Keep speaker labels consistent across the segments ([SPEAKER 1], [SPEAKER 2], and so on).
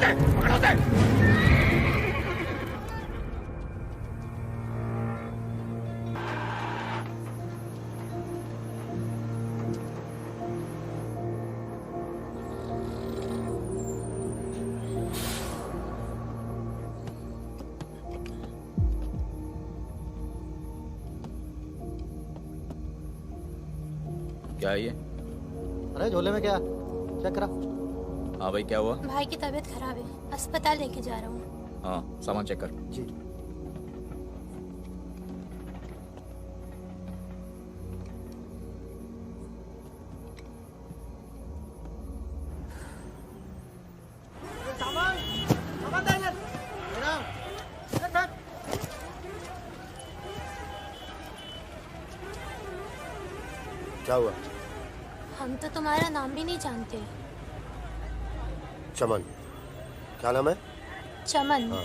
[SPEAKER 1] उसे, पकड़ो उसे। क्या है ये?
[SPEAKER 2] अरे झोले में क्या? चेक करा।
[SPEAKER 1] हाँ भाई, क्या हुआ?
[SPEAKER 3] भाई की तबीयत खराब है, अस्पताल लेके जा रहा हूँ।
[SPEAKER 1] हाँ, सामान चेक कर।
[SPEAKER 2] जी। सामान सामान दे इधर। मेरा
[SPEAKER 4] क्या हुआ?
[SPEAKER 3] हम तो तुम्हारा नाम भी नहीं जानते।
[SPEAKER 4] चमन। क्या नाम है?
[SPEAKER 3] चमन।
[SPEAKER 4] हाँ,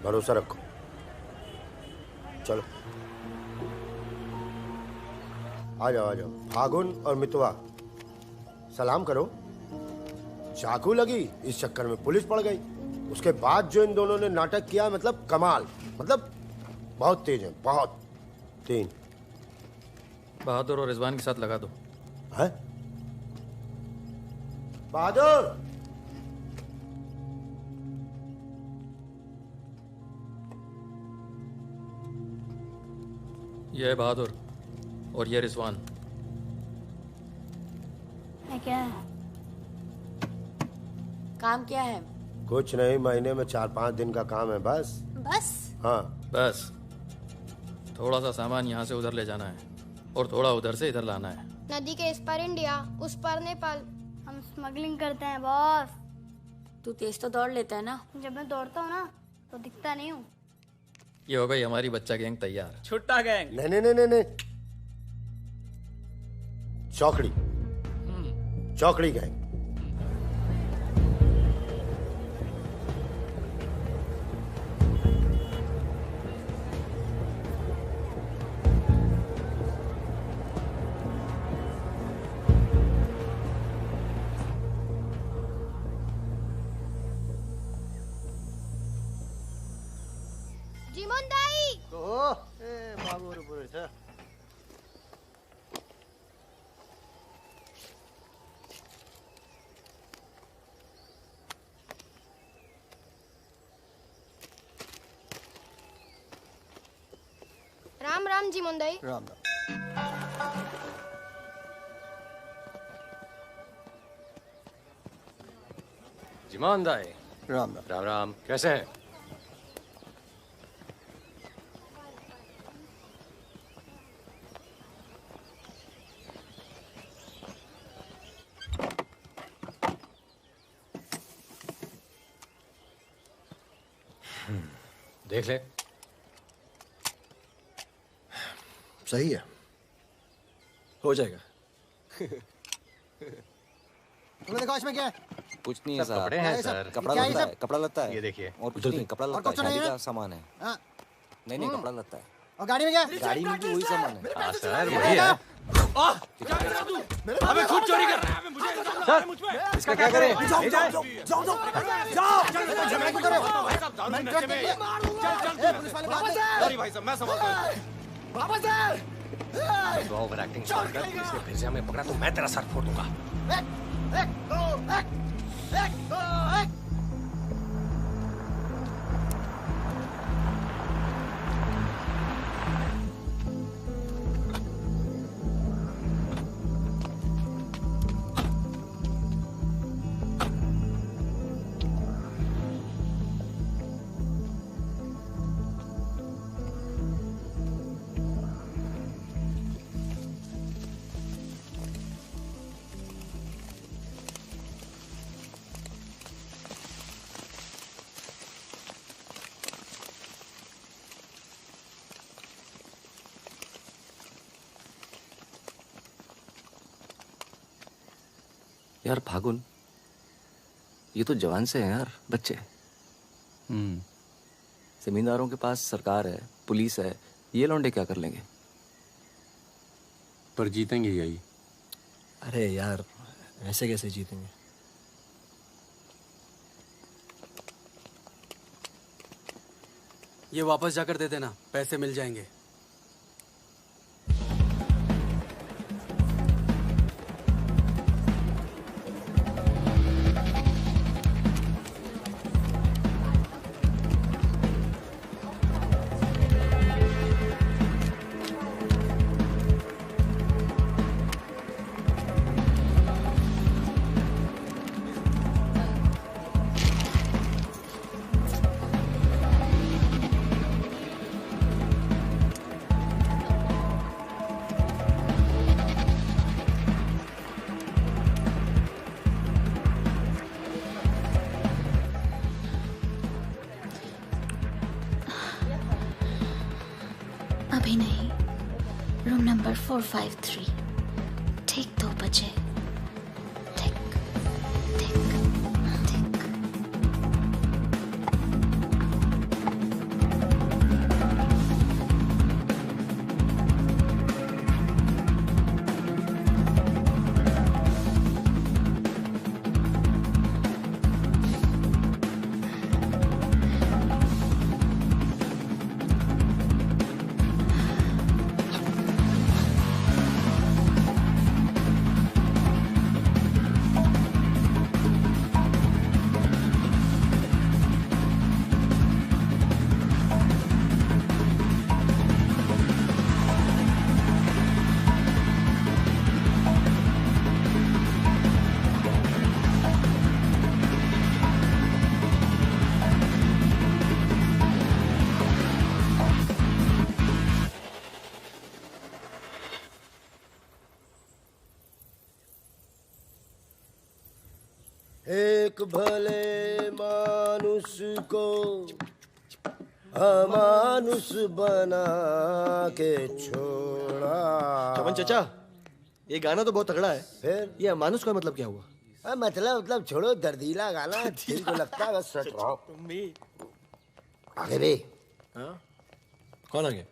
[SPEAKER 4] भरोसा रखो। चलो आ जाओ आ जाओ। फागुन और मितवा, सलाम करो। चाकू लगी, इस चक्कर में पुलिस पड़ गई। उसके बाद जो इन दोनों ने नाटक किया, मतलब कमाल, मतलब बहुत तेज है, बहुत। 3
[SPEAKER 1] बहादुर और रिजवान के साथ लगा दो।
[SPEAKER 4] है? बहादुर!
[SPEAKER 1] ये है बहादुर और ये रिजवान।
[SPEAKER 3] क्या है?
[SPEAKER 5] काम क्या है?
[SPEAKER 4] कुछ नहीं, महीने में 4-5 दिन का काम है बस।
[SPEAKER 3] बस?
[SPEAKER 4] हाँ
[SPEAKER 1] बस थोड़ा सा सामान यहाँ से उधर ले जाना है और थोड़ा उधर से इधर लाना है।
[SPEAKER 6] नदी के इस पार इंडिया, उस पार नेपाल। हम स्मगलिंग करते हैं बॉस।
[SPEAKER 5] तू तेज तो दौड़ लेता है ना?
[SPEAKER 6] जब मैं दौड़ता हूँ ना तो दिखता नहीं हूँ।
[SPEAKER 1] ये हो गई हमारी बच्चा गैंग तैयार।
[SPEAKER 7] छुट्टा गैंग।
[SPEAKER 4] नहीं नहीं नहीं नहीं नहीं, चौकड़ी। चौकड़ी गैंग।
[SPEAKER 6] जिमोंदाई
[SPEAKER 2] बाबू पूरे से
[SPEAKER 6] राम राम जिमोंदाई।
[SPEAKER 2] राम राम।
[SPEAKER 7] जिमानदाई।
[SPEAKER 2] राम राम।
[SPEAKER 7] राम राम, कैसे हैं? देख ले।
[SPEAKER 2] सही है,
[SPEAKER 7] हो जाएगा।
[SPEAKER 2] तुमने देखा इसमें क्या है?
[SPEAKER 8] कुछ नहीं है
[SPEAKER 7] सब
[SPEAKER 8] सर।
[SPEAKER 7] कपड़े हैं सर।
[SPEAKER 8] कपड़ा
[SPEAKER 2] क्या है
[SPEAKER 8] लगता है,
[SPEAKER 2] सब?
[SPEAKER 8] कपड़ा लगता है।
[SPEAKER 7] ये देखिए।
[SPEAKER 8] और कुछ नहीं, कपड़ा
[SPEAKER 2] और
[SPEAKER 8] लगता है,
[SPEAKER 2] कुछ नहीं
[SPEAKER 8] शादी
[SPEAKER 2] है?
[SPEAKER 8] का सामान है।
[SPEAKER 2] हाँ।
[SPEAKER 8] नहीं नहीं, कपड़ा लगता है।
[SPEAKER 2] और गाड़ी में क्या?
[SPEAKER 8] गाड़ी में भी वही सामान है।
[SPEAKER 7] हाँ सर, वही है।
[SPEAKER 1] अबे खुद चोरी कर रहा है।
[SPEAKER 7] सर, इसका क्या करें? ले जाए।
[SPEAKER 2] जाओ झगड़ा क्यों कर रहे हो? मैं ट्रक में पुलिस वाले बात कर।
[SPEAKER 7] सॉरी भाई साहब, मैं संभालता हूँ।
[SPEAKER 2] वापस यार।
[SPEAKER 7] तो ओवर एक्टिंग छोड़ कर पुलिस ने फिर हमें पकड़ा तो मैं तेरा सर फोड़ दूंगा।
[SPEAKER 2] एक दो एक।
[SPEAKER 8] यार फागुन, ये तो जवान से हैं यार, बच्चे। जमींदारों के पास सरकार है, पुलिस है, ये लौंडे क्या कर लेंगे?
[SPEAKER 7] पर जीतेंगे यही।
[SPEAKER 2] अरे यार, ऐसे कैसे जीतेंगे?
[SPEAKER 9] ये वापस जाकर दे देना, पैसे मिल जाएंगे।
[SPEAKER 10] अभी नहीं, रूम नंबर 453, ठीक 2 बजे।
[SPEAKER 4] एक भले मानुष को अमानुष बना के छोड़ा।
[SPEAKER 11] चमन चचा, ये गाना तो बहुत तगड़ा है।
[SPEAKER 4] फिर
[SPEAKER 11] ये अमानुष का मतलब क्या हुआ?
[SPEAKER 4] मतलब छोड़ो, दर्दीला गाना दिल को लगता है बस। आगे भी।
[SPEAKER 11] हाँ? कौन आगे?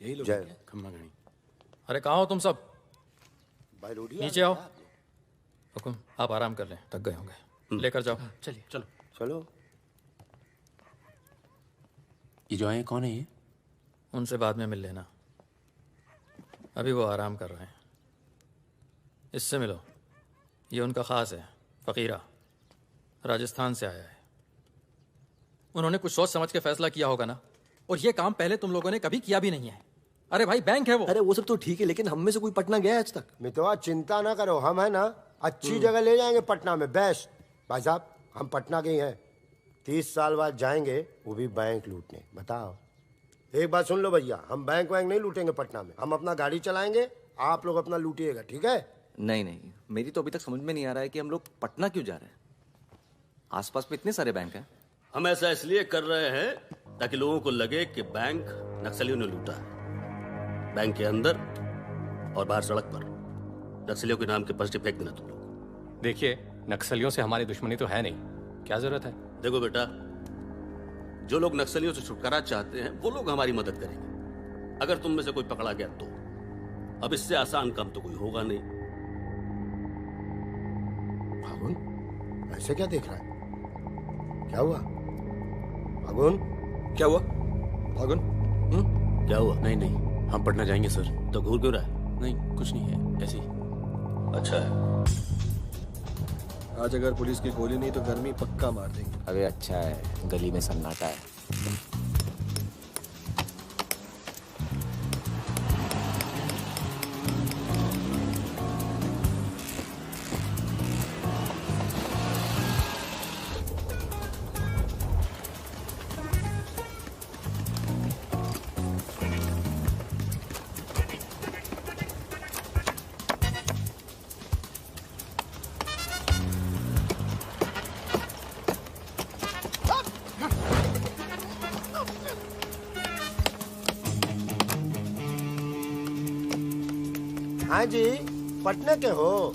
[SPEAKER 11] यही लोग
[SPEAKER 4] जय।
[SPEAKER 1] खम्मा गणी। अरे कहाँ हो तुम सब?
[SPEAKER 4] भाई रोटी
[SPEAKER 1] नीचे आओ। हुकुम, आप आराम कर लें, थक गए होंगे। लेकर जाओ।
[SPEAKER 11] चलिए चलो
[SPEAKER 4] चलो।
[SPEAKER 12] ये जो आए कौन है ये?
[SPEAKER 1] उनसे बाद में मिल लेना, अभी वो आराम कर रहे हैं। इससे मिलो, ये उनका खास है, फकीरा, राजस्थान से आया है। उन्होंने कुछ सोच समझ के फैसला किया होगा ना, और ये काम पहले तुम लोगों ने कभी किया भी नहीं है। अरे भाई बैंक है वो।
[SPEAKER 11] अरे वो सब तो ठीक है, लेकिन हम में से कोई पटना गया है आज तक?
[SPEAKER 4] मितवा चिंता ना करो, हम है ना अच्छी जगह ले जाएंगे पटना में, बेस्ट। भाई साहब हम पटना के ही हैं, 30 साल बाद जाएंगे, वो भी बैंक लूटने। बताओ, एक बात सुन लो भैया, हम बैंक वैंक नहीं लूटेंगे पटना में, हम अपना गाड़ी चलाएंगे, आप लोग अपना लूटिएगा, ठीक है?
[SPEAKER 8] नहीं, मेरी तो अभी तक समझ में नहीं आ रहा है कि हम लोग पटना क्यों जा रहे हैं। आसपास में इतने सारे बैंक हैं।
[SPEAKER 13] हम ऐसा इसलिए कर रहे हैं ताकि लोगों को लगे कि बैंक नक्सलियों ने लूटा है। बैंक के अंदर और बाहर सड़क पर नक्सलियों के नाम के पर्चे फेंक देना तुम लोग।
[SPEAKER 7] देखिए, नक्सलियों से हमारी दुश्मनी तो है नहीं, क्या जरूरत है?
[SPEAKER 13] देखो बेटा, जो लोग नक्सलियों से छुटकारा चाहते हैं वो लोग हमारी मदद करेंगे। अगर तुम में से कोई पकड़ा गया तो अब इससे आसान काम तो कोई होगा नहीं।
[SPEAKER 4] फागुन ऐसे क्या देख रहा है? क्या हुआ फागुन?
[SPEAKER 11] क्या हुआ फागुन?
[SPEAKER 13] क्या हुआ?
[SPEAKER 12] नहीं, हम पटना जाएंगे सर।
[SPEAKER 13] तो घूर क्यों रहा है?
[SPEAKER 12] नहीं, कुछ नहीं है, ऐसे ही।
[SPEAKER 13] अच्छा है।
[SPEAKER 11] आज अगर पुलिस की गोली नहीं तो गर्मी पक्का मार देंगे।
[SPEAKER 8] अबे अच्छा है, गली में सन्नाटा है।
[SPEAKER 4] हाँ जी, पटना के हो?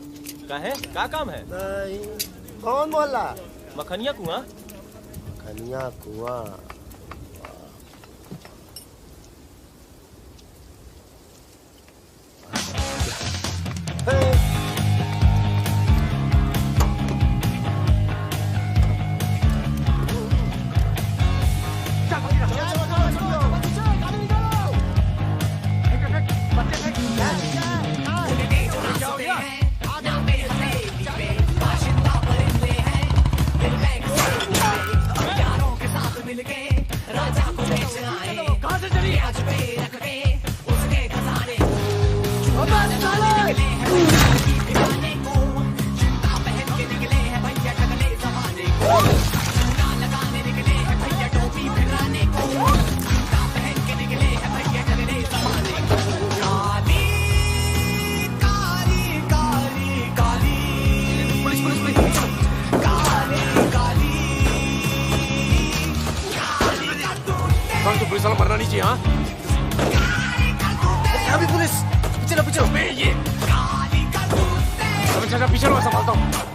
[SPEAKER 14] का है? क्या काम है?
[SPEAKER 4] नहीं। कौन बोला?
[SPEAKER 14] मखनिया कुआं।
[SPEAKER 4] मखनिया कुआं।
[SPEAKER 7] जी हाँ
[SPEAKER 2] अभी पुलिस पीछे लो पीछे लो।
[SPEAKER 7] ये अबे चाचा पीछे लो, संभालता हूँ।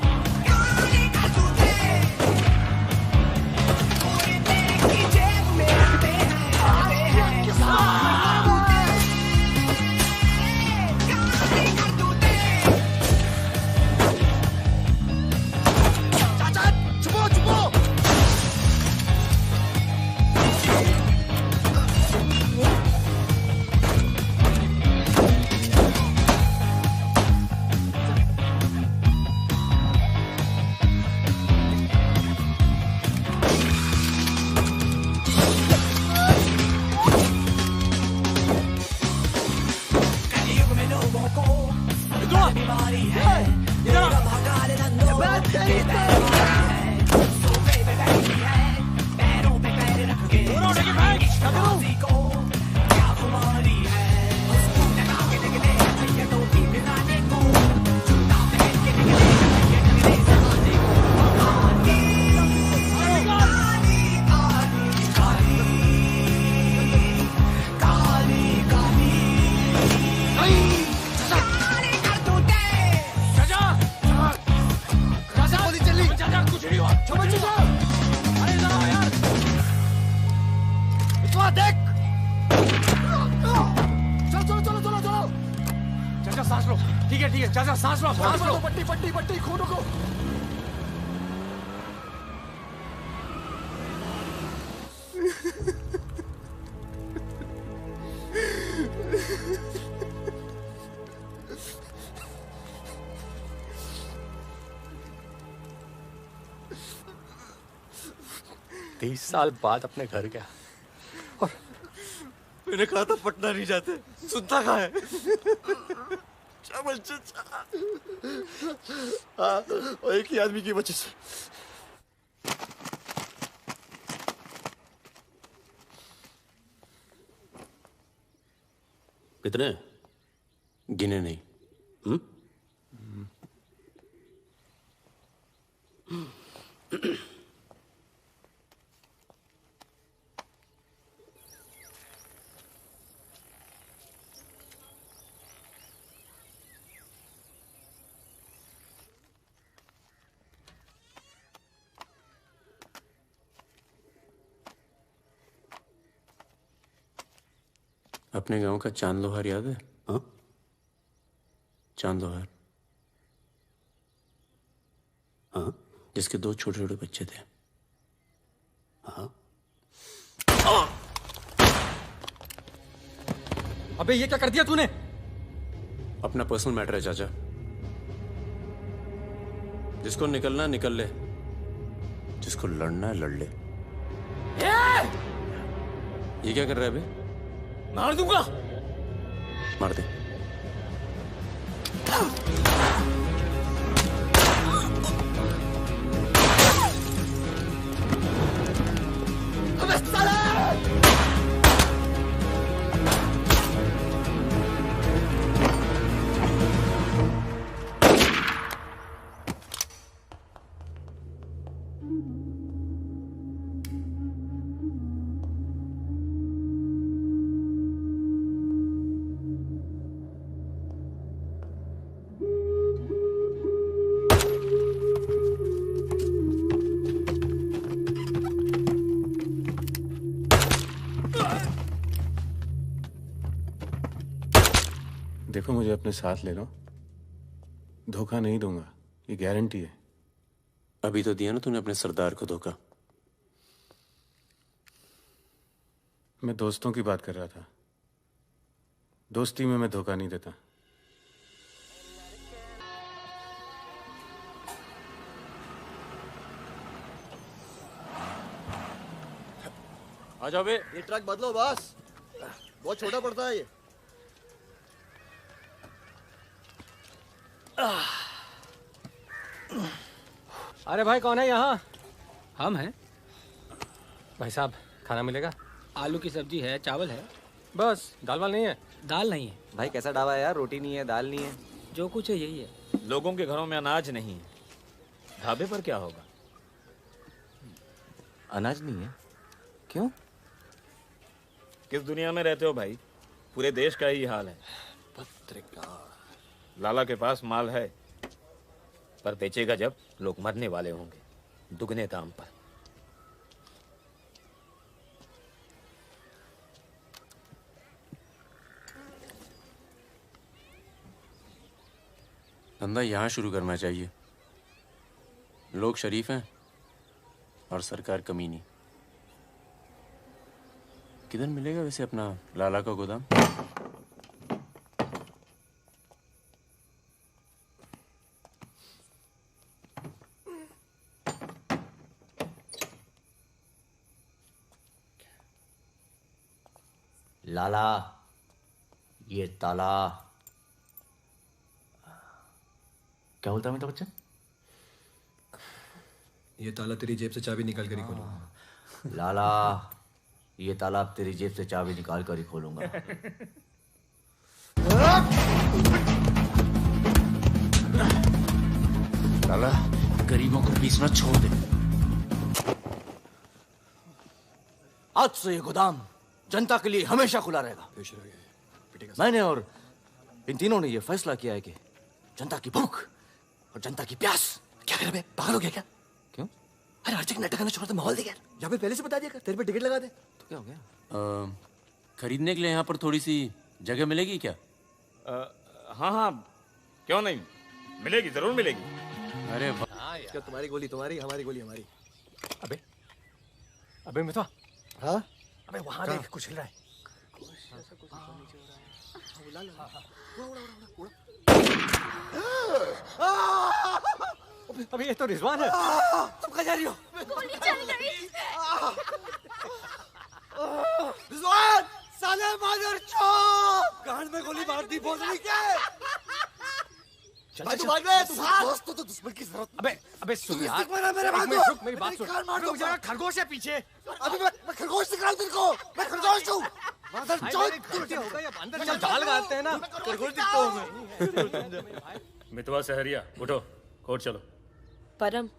[SPEAKER 7] साल बाद अपने घर गया और मैंने कहा था पटना नहीं जाते, सुनता कहाँ है?
[SPEAKER 2] और एक ही आदमी की वजह से।
[SPEAKER 13] कितने?
[SPEAKER 12] गिने नहीं। अपने गांव का चांद लोहार याद है? हाँ? चांद लोहार। हाँ? जिसके 2 छोटे छोटे बच्चे थे। हाँ?
[SPEAKER 8] अबे ये क्या कर दिया तूने?
[SPEAKER 12] अपना पर्सनल मैटर है चाचा, जिसको निकलना निकल ले, जिसको लड़ना है लड़ ले। ये क्या कर रहा है बे?
[SPEAKER 8] मार दूंगा।
[SPEAKER 12] मार दे। देखो मुझे अपने साथ ले लो, धोखा नहीं दूंगा, ये गारंटी है। अभी तो दिया ना तूने अपने सरदार को धोखा। मैं दोस्तों की बात कर रहा था, दोस्ती में मैं धोखा नहीं देता।
[SPEAKER 2] आ जाओ बे। ये ट्रक बदलो बॉस, बहुत छोटा पड़ता है ये।
[SPEAKER 7] अरे भाई कौन है यहाँ?
[SPEAKER 9] हम हैं।
[SPEAKER 7] भाई साहब खाना मिलेगा?
[SPEAKER 9] आलू की सब्जी है, चावल है,
[SPEAKER 7] बस। दाल वाल नहीं है?
[SPEAKER 9] दाल नहीं है।
[SPEAKER 8] भाई कैसा ढाबा है यार, रोटी नहीं है, दाल नहीं है,
[SPEAKER 9] जो कुछ है यही है।
[SPEAKER 14] लोगों के घरों में अनाज नहीं है, ढाबे पर क्या होगा?
[SPEAKER 8] अनाज नहीं है? क्यों?
[SPEAKER 14] किस दुनिया में रहते हो भाई? पूरे देश का ही हाल है।
[SPEAKER 11] पत्रकार।
[SPEAKER 14] लाला के पास माल है, पर बेचेगा जब लोग मरने वाले होंगे, दुगने दाम पर।
[SPEAKER 12] धंधा यहाँ शुरू करना चाहिए। लोग शरीफ हैं और सरकार कमीनी। किधर मिलेगा वैसे अपना लाला का गोदाम?
[SPEAKER 15] लाला, ये ताला। क्या बोलता है मेरा बच्चा?
[SPEAKER 11] ये ताला तेरी जेब से चाबी निकाल कर ही खोलूंगा।
[SPEAKER 15] लाला, ये ताला तेरी जेब से चाबी निकाल कर ही खोलूंगा।
[SPEAKER 12] लाला, गरीबों को पीसना छोड़ दे।
[SPEAKER 15] आज से ये गोदाम जनता के लिए हमेशा खुला रहेगा। मैंने और इन तीनों ने ये फैसला किया है कि जनता की भूख और जनता की प्यास। क्या कर बे, पागल हो गया क्या?
[SPEAKER 8] क्यों?
[SPEAKER 15] अरे हर जगह नाटक करना छोड़ दे, माहौल दे यार। यहाँ पे पहले से बता दिया, तेरे पे टिकट लगा दे।
[SPEAKER 8] तो क्या हो गया?
[SPEAKER 12] खरीदने के लिए यहाँ पर थोड़ी सी जगह मिलेगी क्या?
[SPEAKER 14] हाँ हाँ, क्यों नहीं, मिलेगी, जरूर मिलेगी।
[SPEAKER 12] अरे
[SPEAKER 11] क्या तुम्हारी गोली तुम्हारी, हमारी गोली हमारी।
[SPEAKER 2] अबे अबे मितवा,
[SPEAKER 11] हाँ
[SPEAKER 2] अबे वहां देख, कुछ हिल रहा है। अबे ये तो रिजवान है।
[SPEAKER 15] तुम कहाँ जा रही हो?
[SPEAKER 6] गोली चल गई।
[SPEAKER 15] रिजवान, साले मादरचोद! गांड में गोली मार दी, बोल रही क्या? भाई तू भाग ले, तू दोस्त तो दुश्मन की जरूरत।
[SPEAKER 2] अबे सुन यार,
[SPEAKER 15] मेरे बात
[SPEAKER 2] रुक, मेरी बात सुन। अबे खरगोश है पीछे।
[SPEAKER 15] अभी मैं खरगोश दिखा तेरे को, मैं खरगोश हूँ।
[SPEAKER 2] अंदर चल, जाल लगाते हैं ना, खरगोश दिखता हूँ मैं।
[SPEAKER 13] मितवा सहरिया, उठो, कोर्ट चलो।
[SPEAKER 16] परम,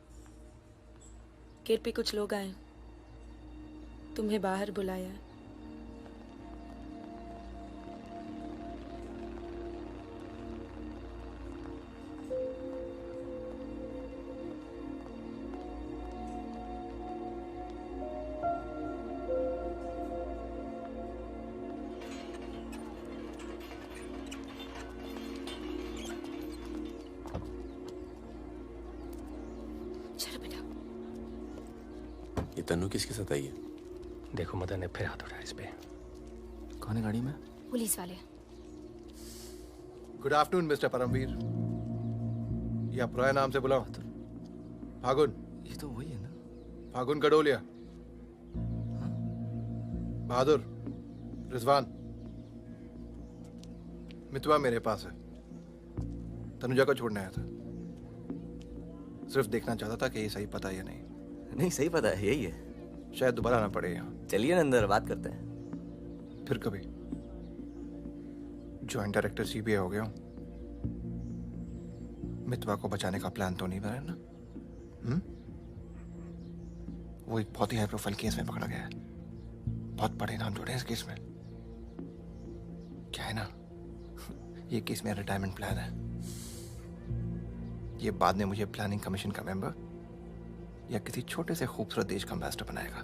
[SPEAKER 16] गेट पे कुछ लोग आए, तुम्हें बाहर बुलाया।
[SPEAKER 12] ये तन्नू किसके साथ आई है?
[SPEAKER 2] देखो मदन ने फिर हाथ उठाया इस पे।
[SPEAKER 8] कौन है गाड़ी में?
[SPEAKER 6] पुलिस वाले।
[SPEAKER 11] Good afternoon mister Paramveer. ये आप रॉय नाम से बुलाओ। फागुन।
[SPEAKER 8] ये तो वही है ना?
[SPEAKER 11] फागुन गडोलिया। बहादुर, रिजवान। मितवा मेरे पास है, तनुजा को छोड़ने आया था। सिर्फ देखना चाहता था कि ये सही पता है या नहीं।
[SPEAKER 8] नहीं, सही पता है, यही है।
[SPEAKER 11] शायद दोबारा आना पड़े यहाँ।
[SPEAKER 8] चलिए ना अंदर, बात करते हैं।
[SPEAKER 11] फिर कभी। जॉइंट डायरेक्टर सीबीआई हो गया हूँ। मितवा को बचाने का प्लान तो नहीं बना ना? वो एक बहुत ही हाई प्रोफाइल केस में पकड़ा गया है। बहुत बड़े नाम जुड़े हैं इस केस में। क्या है ना, ये केस मेरा रिटायरमेंट प्लान है। ये बाद में मुझे प्लानिंग कमीशन का मेंबर या किसी छोटे से खूबसूरत देश का एम्बेसडर बनाएगा।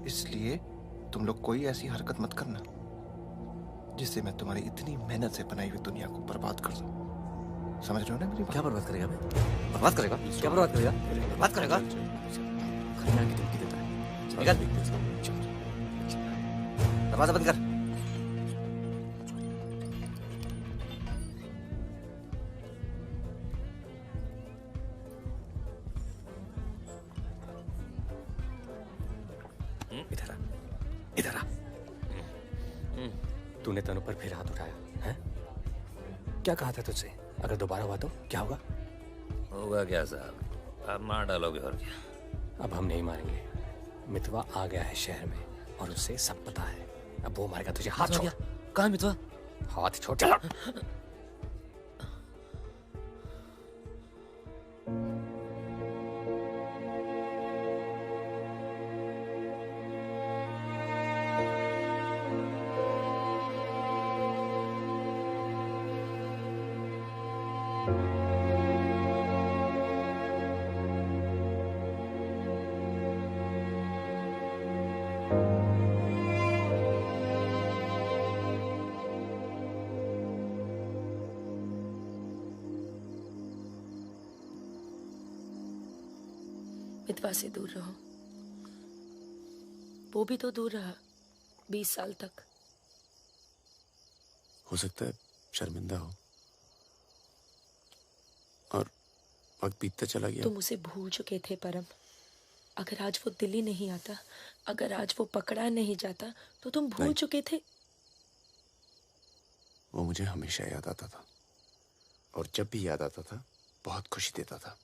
[SPEAKER 11] इसलिए तुम लोग कोई ऐसी हरकत मत करना जिससे मैं तुम्हारी इतनी मेहनत से बनाई हुई दुनिया को बर्बाद कर दूं। समझ रहे हो ना मेरी बात?
[SPEAKER 8] क्या बर्बाद करेगा बे? बर्बाद करेगा? क्या बर्बाद करेगा? बर्बाद करेगा? खन्ना की धमकी देता है। निकल। दरवाजा बंद कर।
[SPEAKER 2] इधर आ। तूने तनु पर फिर हाथ उठाया है? क्या कहा था तुझसे? अगर दोबारा हुआ तो क्या होगा?
[SPEAKER 14] होगा क्या साहब, आप मार डालोगे और क्या?
[SPEAKER 2] अब हम नहीं मारेंगे। मितवा आ गया है शहर में और उसे सब पता है। अब वो मारेगा तुझे। हाथ छोड़।
[SPEAKER 8] कहाँ मितवा?
[SPEAKER 2] हाथ छोड़। चलो।
[SPEAKER 16] मितवा से दूर रहो। वो भी तो दूर रहा 20 साल तक।
[SPEAKER 12] हो सकता है शर्मिंदा हो और वक्त बीतता चला गया।
[SPEAKER 16] तुम उसे भूल चुके थे परम। अगर आज वो दिल्ली नहीं आता, अगर आज वो पकड़ा नहीं जाता, तो तुम भूल चुके थे।
[SPEAKER 12] वो मुझे हमेशा याद आता था और जब भी याद आता था बहुत खुशी देता था।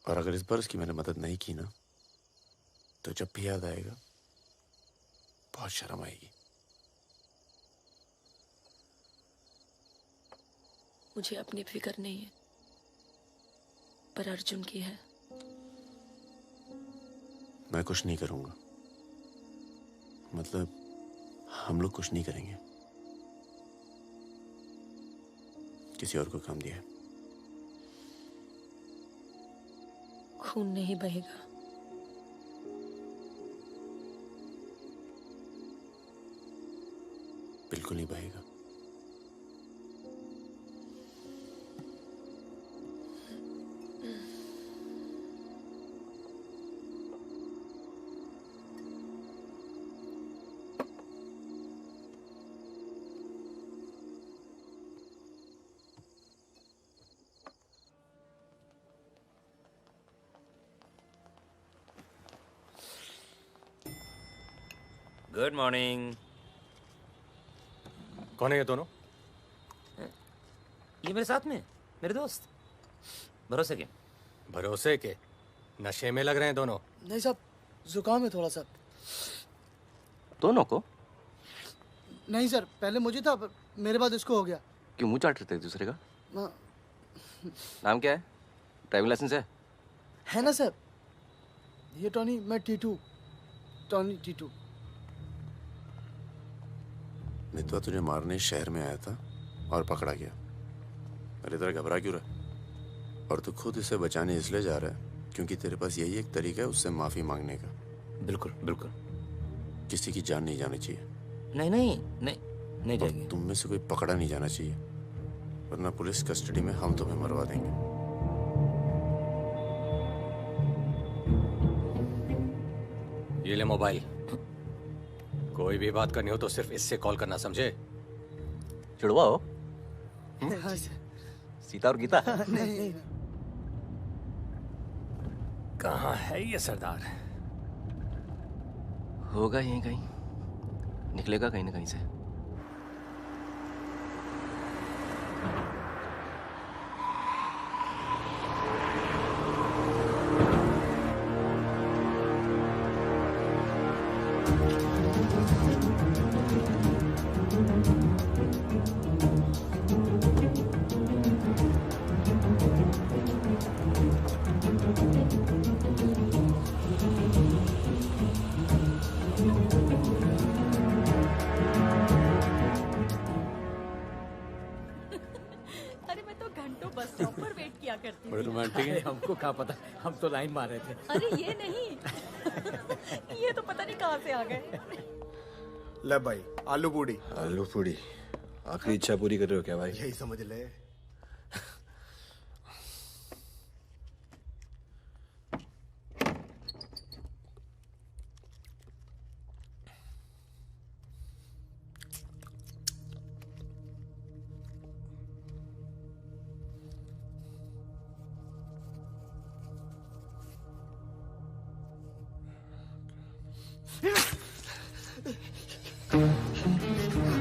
[SPEAKER 12] और अगर इस बार उसकी मैंने मदद नहीं की ना, तो जब भी याद आएगा बहुत शर्म आएगी।
[SPEAKER 16] मुझे अपनी फिक्र नहीं है, पर अर्जुन की है।
[SPEAKER 12] मैं कुछ नहीं करूंगा, मतलब हम लोग कुछ नहीं करेंगे। किसी और को काम दिया है।
[SPEAKER 16] खून नहीं बहेगा।
[SPEAKER 12] बिल्कुल नहीं बहेगा।
[SPEAKER 14] Good morning.
[SPEAKER 2] कौन है ये दोनों?
[SPEAKER 14] ये मेरे साथ में मेरे दोस्त। भरोसे के?
[SPEAKER 2] भरोसे के? नशे में लग रहे हैं दोनों।
[SPEAKER 17] नहीं साहब, जुकाम है थोड़ा सा।
[SPEAKER 8] दोनों को?
[SPEAKER 17] नहीं सर, पहले मुझे था, पर मेरे बाद इसको हो गया।
[SPEAKER 8] क्यों मुंह चाट रहे थे एक दूसरे का? नाम क्या है? ड्राइविंग लाइसेंस
[SPEAKER 17] है ना सर? ये टॉनी, मैं टीटू। टॉनी टीटू।
[SPEAKER 12] मितवा तुझे मारने शहर में आया था और पकड़ा गया। अरे तेरा घबरा क्यों रहा? और तू खुद इसे बचाने इसलिए जा रहा है क्योंकि तेरे पास यही एक तरीका है उससे माफी मांगने का।
[SPEAKER 14] बिल्कुल बिल्कुल।
[SPEAKER 12] किसी की जान नहीं जानी चाहिए।
[SPEAKER 14] नहीं नहीं नहीं नहीं जाएगी।
[SPEAKER 12] तुम में से कोई पकड़ा नहीं जाना चाहिए, वरना पुलिस कस्टडी में हम तुम्हें मरवा देंगे।
[SPEAKER 2] ये ले मोबाइल। कोई भी बात करनी हो तो सिर्फ इससे कॉल करना, समझे?
[SPEAKER 8] जुड़वा हो?
[SPEAKER 17] हाँ सर।
[SPEAKER 8] सीता और गीता?
[SPEAKER 17] नहीं।
[SPEAKER 2] कहाँ है ये सरदार?
[SPEAKER 8] होगा यहीं कहीं, निकलेगा कहीं ना कहीं से।
[SPEAKER 9] बड़े रोमांटिक है। हमको क्या पता, हम तो लाइन मार रहे थे।
[SPEAKER 18] अरे ये नहीं ये तो पता नहीं कहाँ से आ गए।
[SPEAKER 11] ले भाई, आलू पूड़ी।
[SPEAKER 19] आलू पूड़ी? आखिरी इच्छा पूरी कर रहे हो क्या भाई?
[SPEAKER 11] यही समझ ले।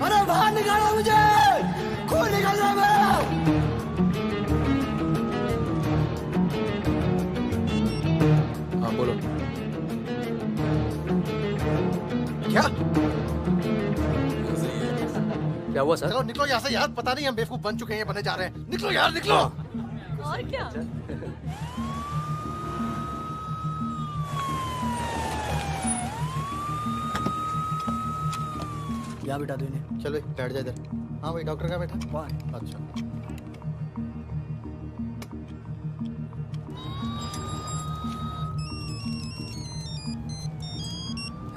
[SPEAKER 17] अरे बाहर निकालो मुझे, खून निकल रहा है मेरा।
[SPEAKER 2] हाँ बोलो।
[SPEAKER 11] क्या
[SPEAKER 2] क्या हुआ सर?
[SPEAKER 11] चलो निकलो यहाँ से यार, पता नहीं हम बेवकूफ बन चुके हैं, ये बने जा रहे हैं। निकलो यार, निकलो।
[SPEAKER 18] और क्या?
[SPEAKER 17] क्या बेटा तूने?
[SPEAKER 11] चल भाई बैठ जा इधर। हाँ भाई, डॉक्टर का बैठा?
[SPEAKER 17] वहाँ।
[SPEAKER 11] अच्छा।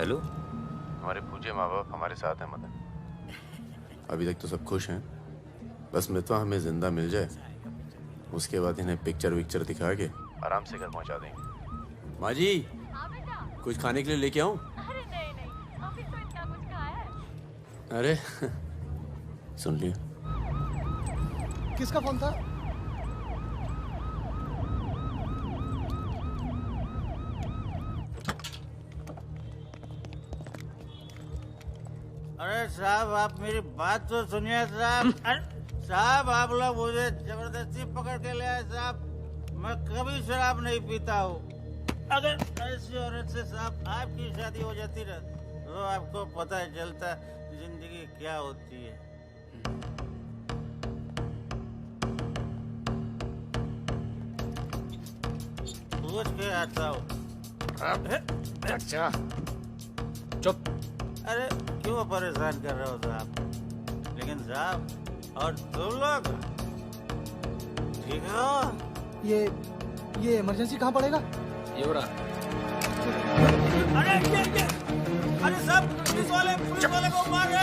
[SPEAKER 14] हेलो।
[SPEAKER 12] हमारे पूज्य माँ बाप हमारे साथ हैं मदन। अभी तक तो सब खुश हैं, बस मितवा हमें जिंदा मिल जाए, उसके बाद इन्हें पिक्चर विक्चर दिखा के आराम से घर पहुंचा देंगे। माँ जी, कुछ खाने के लिए लेके आऊं?
[SPEAKER 18] अरे नहीं, ऑफिस तो इतना कुछ खाया है।
[SPEAKER 12] अरे सुन लिया।
[SPEAKER 17] किसका फोन था?
[SPEAKER 20] अरे साहब, आप मेरी बात तो सुनिए साहब। अरे साहब, आप लोग मुझे जबरदस्ती पकड़ के ले आए साहब। मैं कभी शराब नहीं पीता हूँ। अगर ऐसी औरत से साहब आपकी शादी हो जाती ना, तो आपको पता ही चलता जिंदगी क्या होती है। पूछ के आता हूँ।
[SPEAKER 2] अच्छा चुप।
[SPEAKER 20] अरे क्यों परेशान कर रहे हो साहब? लेकिन साहब, और तुम लोग ठीक हो?
[SPEAKER 17] ये इमरजेंसी कहाँ पड़ेगा?
[SPEAKER 2] ये हो रहा।
[SPEAKER 20] अरे साहब, पुलिस वाले को मार रहे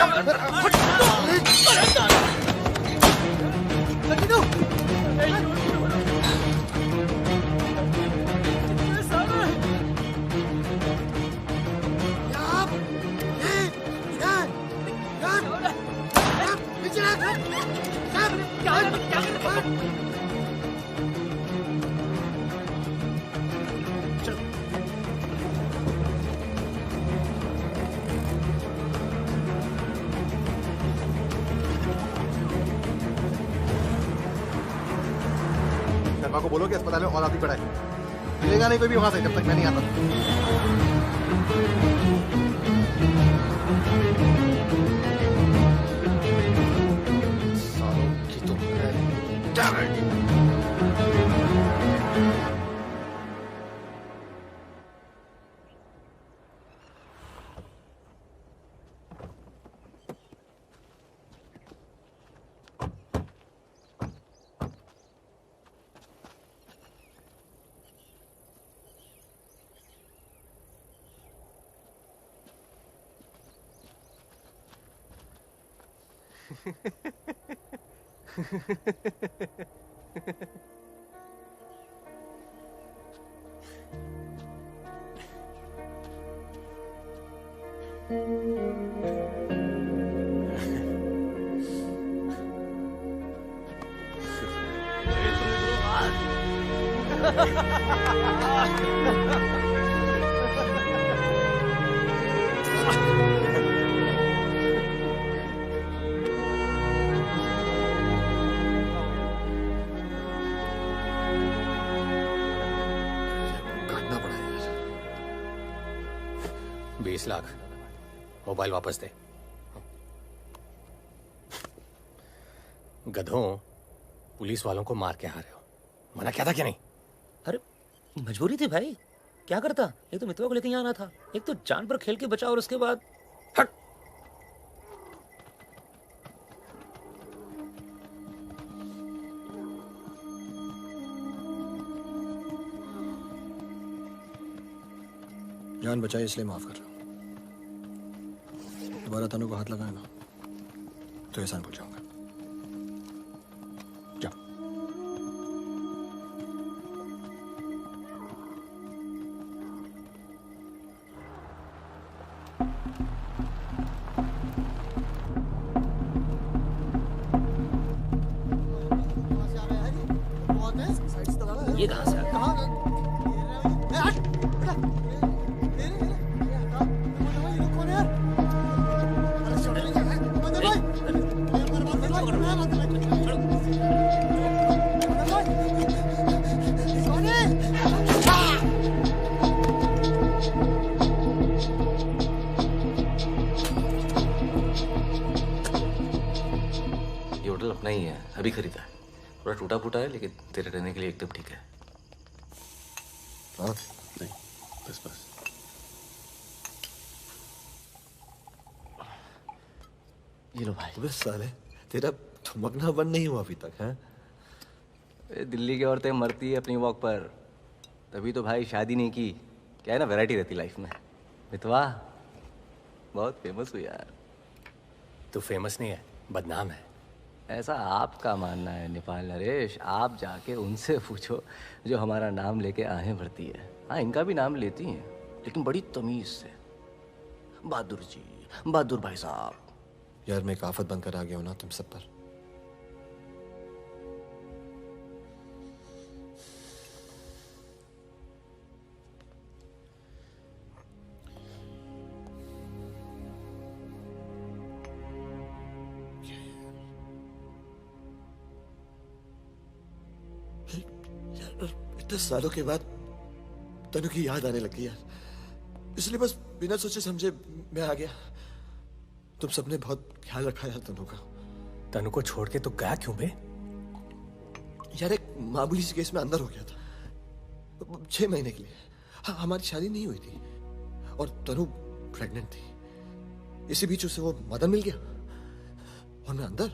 [SPEAKER 11] शर्मा को बोलो कि अस्पताल में और आदमी पड़ा है। मिलेगा नहीं कोई भी वहां से जब तक मैं नहीं आता।
[SPEAKER 2] सालों की तो
[SPEAKER 11] काटना पड़ा यार।
[SPEAKER 2] 20 लाख मोबाइल वापस दे। गधों, पुलिस वालों को मार के आ रहे हो, मना क्या था क्या नहीं?
[SPEAKER 14] अरे मजबूरी थी भाई, क्या करता। एक तो मितवा को लेके यहाँ आना था, एक तो जान पर खेल के बचा, और उसके बाद हट।
[SPEAKER 19] जान बचाई इसलिए माफ कर रहा हूं। दोबारा तनु को हाथ लगाए ना तो एहसान भूल जाऊंगा। जाओ।
[SPEAKER 14] ये कहाँ से आ गया?
[SPEAKER 15] ये होटल अपना ही है, अभी खरीदा है। थोड़ा टूटा फूटा है, लेकिन तेरे रहने के लिए एकदम ठीक है।
[SPEAKER 12] हाँ नहीं, बस बस।
[SPEAKER 15] ये लो भाई।
[SPEAKER 11] बस साले, तेरा थमकना बंद नहीं हुआ अभी तक है?
[SPEAKER 15] दिल्ली की औरतें मरती है अपनी वॉक पर, तभी तो भाई शादी नहीं की। क्या है ना, वैरायटी रहती लाइफ में। मितवा, बहुत फेमस हूँ यार।
[SPEAKER 2] तू फेमस नहीं है, बदनाम है।
[SPEAKER 15] ऐसा आपका मानना है नेपाल नरेश। आप जाके उनसे पूछो जो हमारा नाम लेके आहें भरती है। हाँ, इनका भी नाम लेती हैं, लेकिन बड़ी तमीज से। बहादुर जी, बहादुर भाई साहब।
[SPEAKER 11] यार मैं एक आफत बनकर आ गया हूं ना तुम सब पर।
[SPEAKER 19] इतने सालों के बाद तनु की याद आने लगी यार, इसलिए बस बिना सोचे समझे मैं आ गया। तुम सबने बहुत ख्याल रखा यार तनु का।
[SPEAKER 2] तनु को छोड़ के तू गया क्यों बे?
[SPEAKER 19] यार एक मामूली सी केस में अंदर हो गया था 6 महीने के लिए। हाँ, हमारी शादी नहीं हुई थी और तनु प्रेग्नेंट थी। इसी बीच उसे वो मदन मिल गया और मैं अंदर।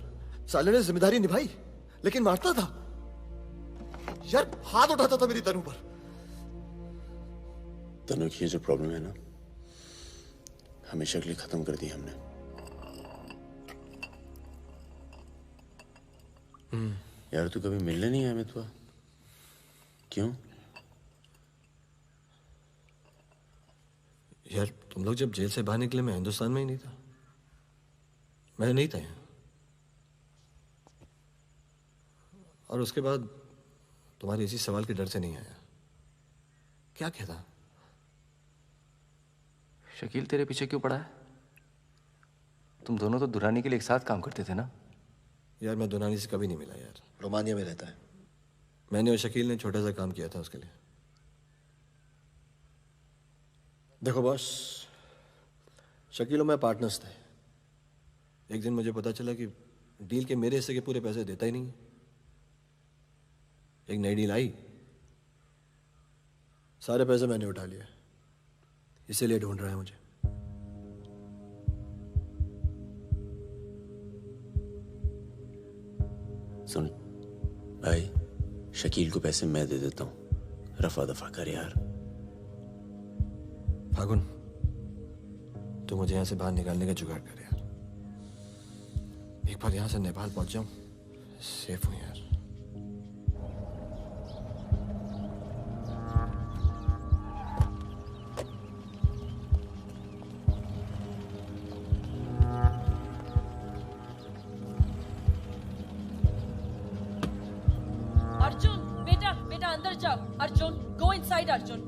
[SPEAKER 19] साले ने जिम्मेदारी निभाई लेकिन मारता था यार, हाथ उठाता था मेरी तनु पर।
[SPEAKER 12] तनु की जो प्रॉब्लम है ना, हमेशा के लिए खत्म कर दी हमने। यार तू कभी मिलने नहीं आया मितवा? क्यों?
[SPEAKER 19] यार तुम लोग जब जेल से बाहर निकले मैं हिंदुस्तान में ही नहीं था। मैं नहीं था यहाँ। और उसके बाद तुम्हारे इसी सवाल के डर से नहीं आया। क्या कहता?
[SPEAKER 15] शकील तेरे पीछे क्यों पड़ा है? तुम दोनों तो दुरानी के लिए एक साथ काम करते थे ना?
[SPEAKER 19] यार मैं दुरानी से कभी नहीं मिला यार।
[SPEAKER 11] रोमानिया में रहता है।
[SPEAKER 19] मैंने और शकील ने छोटा सा काम किया था उसके लिए। देखो बॉस, शकील और मैं पार्टनर्स थे। एक दिन मुझे पता चला कि डील के मेरे हिस्से के पूरे पैसे देता ही नहीं। एक नई डील आई, सारे पैसे मैंने उठा लिए। इसीलिए ढूंढ रहा है मुझे।
[SPEAKER 12] सुन भाई, शकील को पैसे मैं दे देता हूं, रफा दफा कर यार।
[SPEAKER 19] फागुन, तू मुझे यहां से बाहर निकालने का जुगाड़ कर यार। एक बार यहां से नेपाल पहुंच जाऊं, सेफ हूं यार।
[SPEAKER 16] अर्जुन, बेटा बेटा अंदर जाओ। Arjun, go inside Arjun.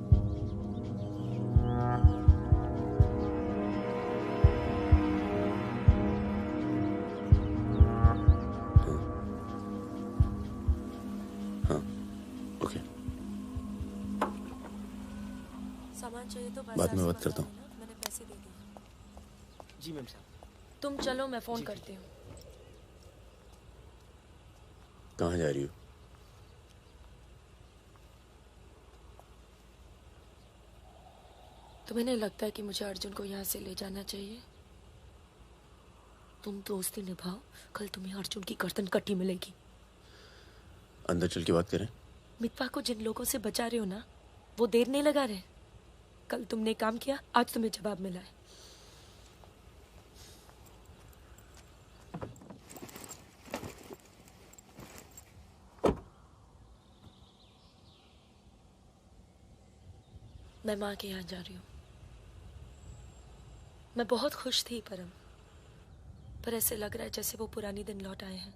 [SPEAKER 12] हाँ, ओके।
[SPEAKER 16] सामान चाहिए तो
[SPEAKER 12] बाद में बात करता हूँ।
[SPEAKER 16] मैंने पैसे दे दिए।
[SPEAKER 9] जी मैम साहब।
[SPEAKER 16] तुम चलो, मैं फोन करती हूँ।
[SPEAKER 12] कहाँ जा रही हो?
[SPEAKER 16] तुम्हें नहीं लगता है कि मुझे अर्जुन को यहाँ से ले जाना चाहिए? तुम दोस्ती निभाओ, कल तुम्हें अर्जुन की गर्दन कटी मिलेगी।
[SPEAKER 12] अंदर चल के बात करें।
[SPEAKER 16] मितवा को जिन लोगों से बचा रहे हो ना, वो देर नहीं लगा रहे। कल तुमने काम किया, आज तुम्हें जवाब मिला है। मैं माँ के यहाँ जा रही हूँ। मैं बहुत खुश थी परम, पर ऐसे लग रहा है जैसे वो पुरानी दिन लौट आए हैं।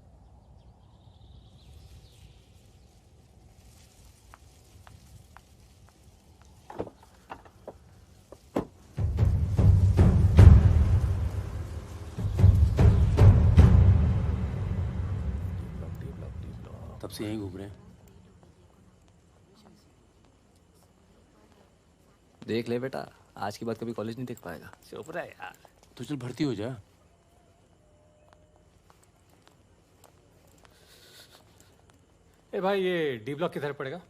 [SPEAKER 12] तब से यहीं घूम रहे हैं।
[SPEAKER 15] देख ले बेटा, आज के बाद कभी कॉलेज नहीं देख पाएगा।
[SPEAKER 2] चुप रहा यार।
[SPEAKER 12] तो चल भर्ती हो जा।
[SPEAKER 2] ए भाई, ये डी ब्लॉक किधर पड़ेगा?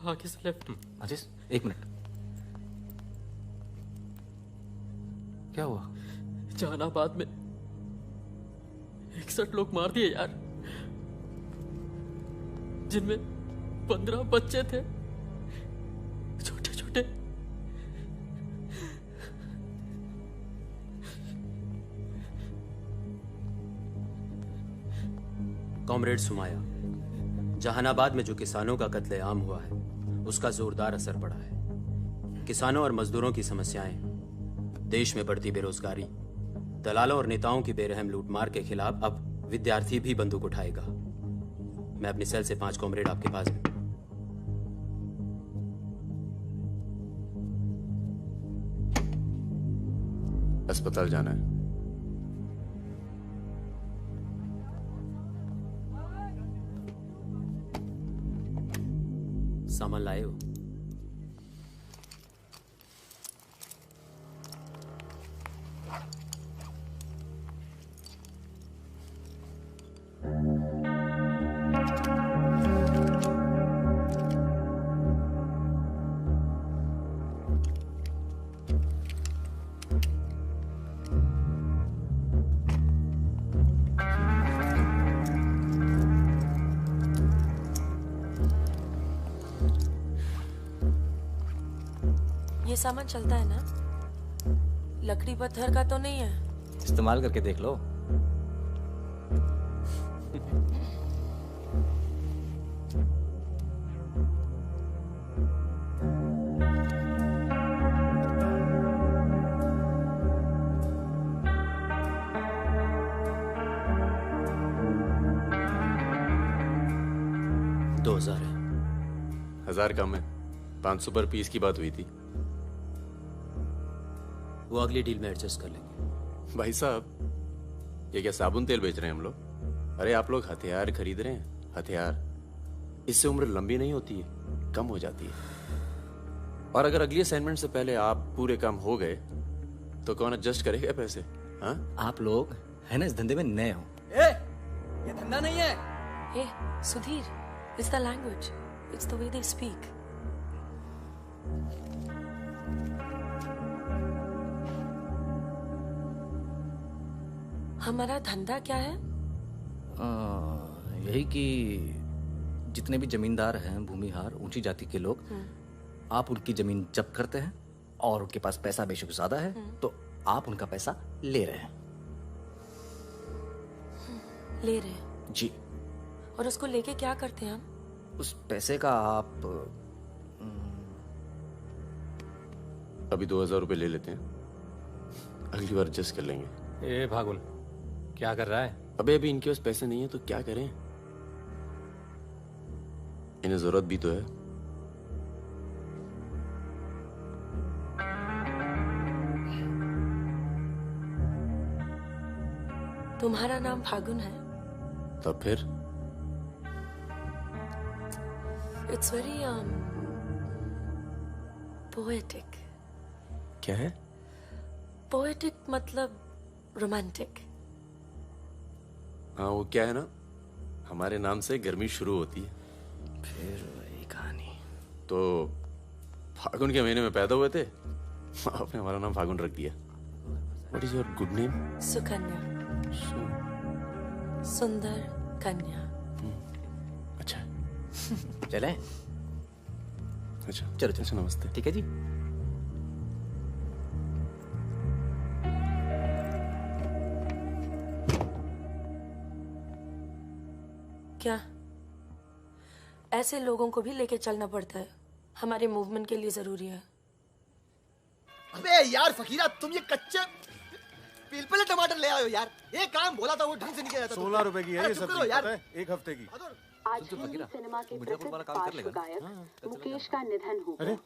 [SPEAKER 16] आगे से लेफ्ट।
[SPEAKER 15] आशीष, 1 मिनट। क्या हुआ?
[SPEAKER 16] जहानाबाद में 61 लोग मार दिए यार, जिनमें 15 बच्चे थे, छोटे छोटे।
[SPEAKER 2] कॉमरेड सुमाया, जहानाबाद में जो किसानों का कत्लेआम हुआ है उसका जोरदार असर पड़ा है। किसानों और मजदूरों की समस्याएं, देश में बढ़ती बेरोजगारी, दलालों और नेताओं की बेरहम लूटमार के खिलाफ अब विद्यार्थी भी बंदूक उठाएगा। मैं अपनी सेल से 5 कॉमरेड आपके पास हूं।
[SPEAKER 12] अस्पताल जाना है।
[SPEAKER 2] सामान लाए हो?
[SPEAKER 16] सामान चलता है ना? लकड़ी पत्थर का तो नहीं है?
[SPEAKER 8] इस्तेमाल करके देख लो।
[SPEAKER 12] हजार कम है। 500 पर पीस की बात हुई थी।
[SPEAKER 2] वो अगली डील में एडजस्ट कर लेंगे।
[SPEAKER 12] भाई साहब, ये क्या साबुन तेल बेच रहे हैं हम लोग? अरे आप लोग हथियार खरीद रहे हैं। हथियार, इससे उम्र लंबी नहीं होती है, कम हो जाती है। और अगर अगली असाइनमेंट से पहले आप पूरे काम हो गए तो कौन एडजस्ट करेगा पैसे? हाँ,
[SPEAKER 8] आप लोग है ना इस धंधे में नए हो।
[SPEAKER 15] ये धंधा नहीं है।
[SPEAKER 16] Hey, Sudhir, it's the language. It's the way they speak. हमारा धंधा क्या है?
[SPEAKER 8] यही कि जितने भी जमींदार हैं, भूमिहार, ऊंची जाति के लोग, आप उनकी जमीन जब्त करते हैं और उनके पास पैसा बेशक ज्यादा है तो आप उनका पैसा ले रहे हैं।
[SPEAKER 16] ले रहे हैं
[SPEAKER 8] जी।
[SPEAKER 16] और उसको लेके क्या करते हैं हम?
[SPEAKER 8] उस पैसे का आप
[SPEAKER 12] अभी 2000 रुपए ले लेते हैं, अगली बार एडजस्ट कर लेंगे।
[SPEAKER 2] ए भागुल, क्या कर रहा है?
[SPEAKER 12] अभी इनके पास पैसे नहीं है तो क्या करें? इन्हें जरूरत भी तो है।
[SPEAKER 16] तुम्हारा नाम फागुन है?
[SPEAKER 12] तब फिर
[SPEAKER 16] It's very poetic.
[SPEAKER 12] क्या है?
[SPEAKER 16] Poetic मतलब रोमांटिक।
[SPEAKER 12] हाँ, वो क्या है ना, हमारे नाम से गर्मी शुरू होती है।
[SPEAKER 8] फिर वही कहानी।
[SPEAKER 12] तो फागुन के महीने में पैदा हुए थे, आपने हमारा नाम फागुन रख दिया। What is your good name?
[SPEAKER 16] Sukanya. सुंदर कन्या।
[SPEAKER 12] अच्छा।
[SPEAKER 8] चलें?
[SPEAKER 12] अच्छा
[SPEAKER 8] चलो चलो,
[SPEAKER 12] नमस्ते।
[SPEAKER 8] ठीक है जी।
[SPEAKER 16] क्या ऐसे लोगों को भी लेके चलना पड़ता है? हमारे मूवमेंट के लिए जरूरी है।
[SPEAKER 19] अबे यार फकीरा, तुम ये कच्चे पिलपिले टमाटर ले आयो यार। ये काम बोला था वो ढंग से नहीं किया जाता।
[SPEAKER 21] 16 रुपए की है ये सब्जी, पता है? एक हफ्ते की।
[SPEAKER 22] आज हिंदी सिनेमा के प्रसिद्ध पार्श्व गायक मुकेश का निधन हो गया।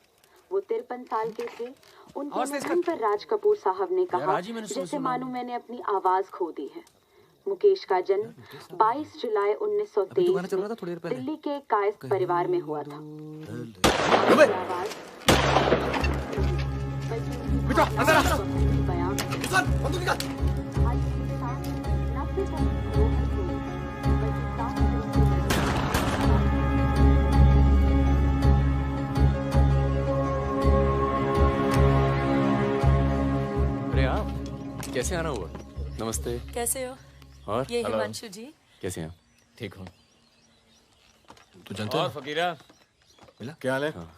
[SPEAKER 22] वो 53 साल के थे। उनके निधन पर राज कपूर साहब ने कहा, जैसे मानो मैंने अपनी आवाज खो दी है। मुकेश का जन्म 22 जुलाई 1923 में दिल्ली के कायस्थ परिवार में हुआ था।
[SPEAKER 12] अरे आप कैसे आना हुआ? नमस्ते।
[SPEAKER 16] कैसे हो?
[SPEAKER 12] और
[SPEAKER 16] ये हिमांशु जी।
[SPEAKER 12] कैसे हैं?
[SPEAKER 8] ठीक हूँ।
[SPEAKER 12] तू जानता
[SPEAKER 2] और फकीरा,
[SPEAKER 12] मिला? क्या हाल है? हाँ।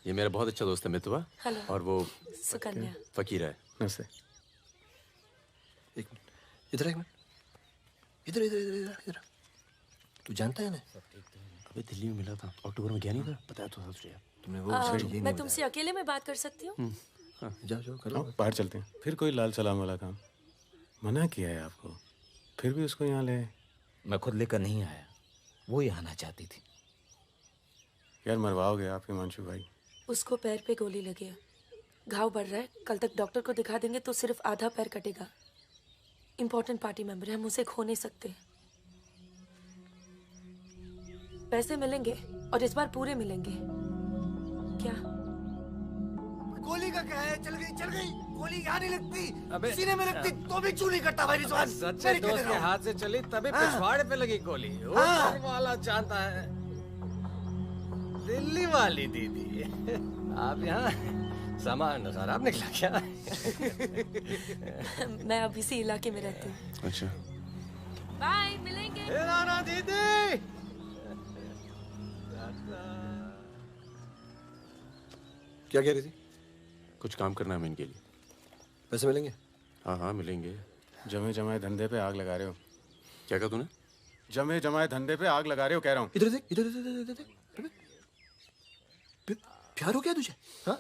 [SPEAKER 12] ये मेरा बहुत अच्छा दोस्त है मितवा।
[SPEAKER 16] हेलो।
[SPEAKER 12] और वो
[SPEAKER 16] सुकन्या।
[SPEAKER 12] फकीरा है।
[SPEAKER 11] नमस्ते। एक मिनट, इधर एक मिनट, इधर इधर इधर इधर।
[SPEAKER 19] तू जानता है ना?
[SPEAKER 12] अबे दिल्ली में मिला था, अक्टूबर में गया नहीं था, बताया तो था तुझे।
[SPEAKER 19] तुमने
[SPEAKER 16] मैं तुमसे अकेले में बात कर सकती हूँ?
[SPEAKER 19] जाओ करो।
[SPEAKER 21] बाहर चलते हैं। फिर कोई लाल सलाम वाला काम। मना किया है आपको, फिर भी उसको यहाँ ले।
[SPEAKER 14] मैं खुद लेकर नहीं आया, वो ही आना चाहती थी।
[SPEAKER 21] यार मरवाओगे आप हिमांशु भाई।
[SPEAKER 16] उसको पैर पे गोली लगी है, घाव बढ़ रहा है। कल तक डॉक्टर को दिखा देंगे तो सिर्फ आधा पैर कटेगा। इम्पोर्टेंट पार्टी मेंबर है, हम उसे खो नहीं सकते। पैसे मिलेंगे और इस बार पूरे मिलेंगे। क्या
[SPEAKER 15] गोली का क्या है? चल गई गोली यहाँ नहीं लगती, सीने में लगती तो भी चू नहीं करता भाई रिजवान।
[SPEAKER 8] सच्चे दोस्त के हाथ से चली तभी पिछवाड़े पे लगी गोली। ऊपर वाला जानता है। दिल्ली वाली दीदी, आप यहाँ सामान खराब निकला क्या?
[SPEAKER 16] मैं अब इसी इलाके में रहती हूँ।
[SPEAKER 12] अच्छा,
[SPEAKER 16] बाय, मिलेंगे।
[SPEAKER 8] राना दीदी।
[SPEAKER 19] क्या कह रही थी?
[SPEAKER 12] कुछ काम करना है मैं इनके लिए।
[SPEAKER 19] पैसे मिलेंगे?
[SPEAKER 12] हाँ मिलेंगे।
[SPEAKER 21] जमे जमाए धंधे पे आग लगा रहे हो।
[SPEAKER 12] क्या कहा तूने?
[SPEAKER 21] जमे जमाए धंधे पे आग लगा रहे हो कह रहा हूँ।
[SPEAKER 19] इधर देख, इधर देख। प्यार हो गया तुझे? हाँ,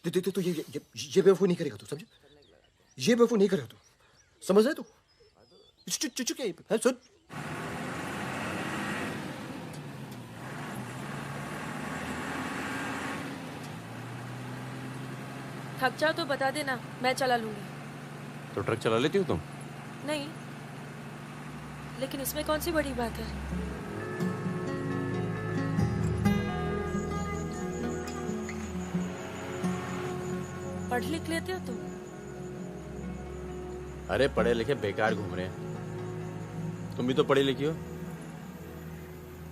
[SPEAKER 19] तो ये बेवकूफ नहीं करेगा तू, समझे? ये बेवकूफ नहीं करेगा तू, समझ रहा है तू? चुप है, सुन।
[SPEAKER 16] थक जाओ तो बता देना, मैं चला लूंगी।
[SPEAKER 12] तो ट्रक चला लेती हो तुम?
[SPEAKER 16] नहीं, लेकिन इसमें कौन सी बड़ी बात है? पढ़ लिख लेते हो तुम?
[SPEAKER 12] अरे पढ़े लिखे बेकार घूम रहे हैं, तुम भी तो पढ़ी लिखी हो।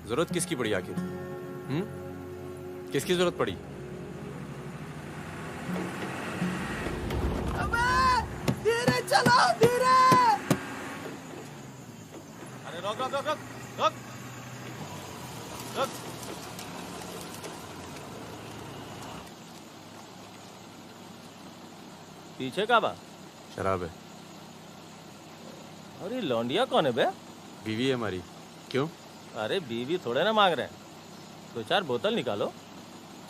[SPEAKER 12] जरूरत किसकी पड़ी आखिर? किसकी जरूरत पड़ी?
[SPEAKER 15] धीरे चलो, धीरे।
[SPEAKER 21] अरे रोक रोक रोक रोक रोक।
[SPEAKER 14] पीछे का बा?
[SPEAKER 12] शराब है।
[SPEAKER 14] अरे लौंडिया कौन है बे?
[SPEAKER 12] बीवी है हमारी। क्यों?
[SPEAKER 14] अरे बीवी थोड़े ना मांग रहे हैं, 2-4 बोतल निकालो,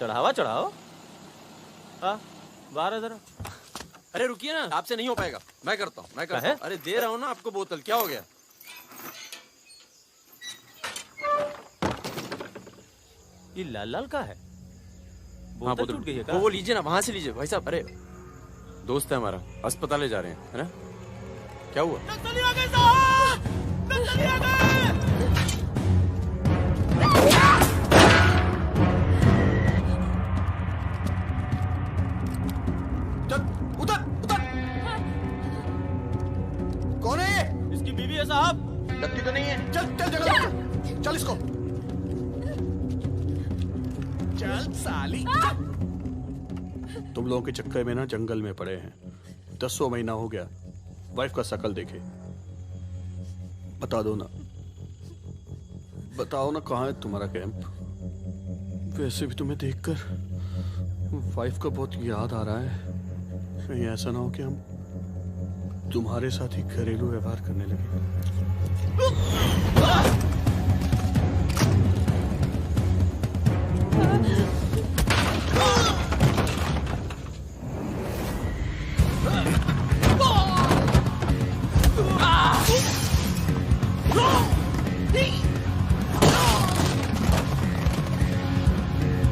[SPEAKER 14] चढ़ावा चढ़ाओ। हाँ, बाहर जरा।
[SPEAKER 12] अरे रुकिए ना, आपसे नहीं हो पाएगा, मैं करता हूँ। अरे दे रहा हूँ ना आपको बोतल, क्या हो गया?
[SPEAKER 14] ये लाल लाल का है?
[SPEAKER 12] हाँ,
[SPEAKER 14] बोतल टूट गई है क्या?
[SPEAKER 12] वो लीजिए ना, वहां से लीजिए भाई साहब। अरे दोस्त है हमारा, अस्पताल ले जा रहे हैं, है ना? क्या हुआ?
[SPEAKER 15] नक्सली आ गए साहब! नक्सली आ गए!
[SPEAKER 19] चल, उतर! कौन है ये?
[SPEAKER 14] इसकी बीवी है साहब।
[SPEAKER 19] लगती तो नहीं है। चल जगह, चल इसको।
[SPEAKER 21] चल साली। तुम लोगों के चक्कर में ना जंगल में पड़े हैं, 10 महीना हो गया। वाइफ का शकल देखे, बता दो ना, बताओ ना कहाँ है तुम्हारा कैंप? वैसे भी तुम्हें देखकर वाइफ का बहुत याद आ रहा है। कहीं ऐसा ना हो कि हम तुम्हारे साथ ही घरेलू व्यवहार करने लगे।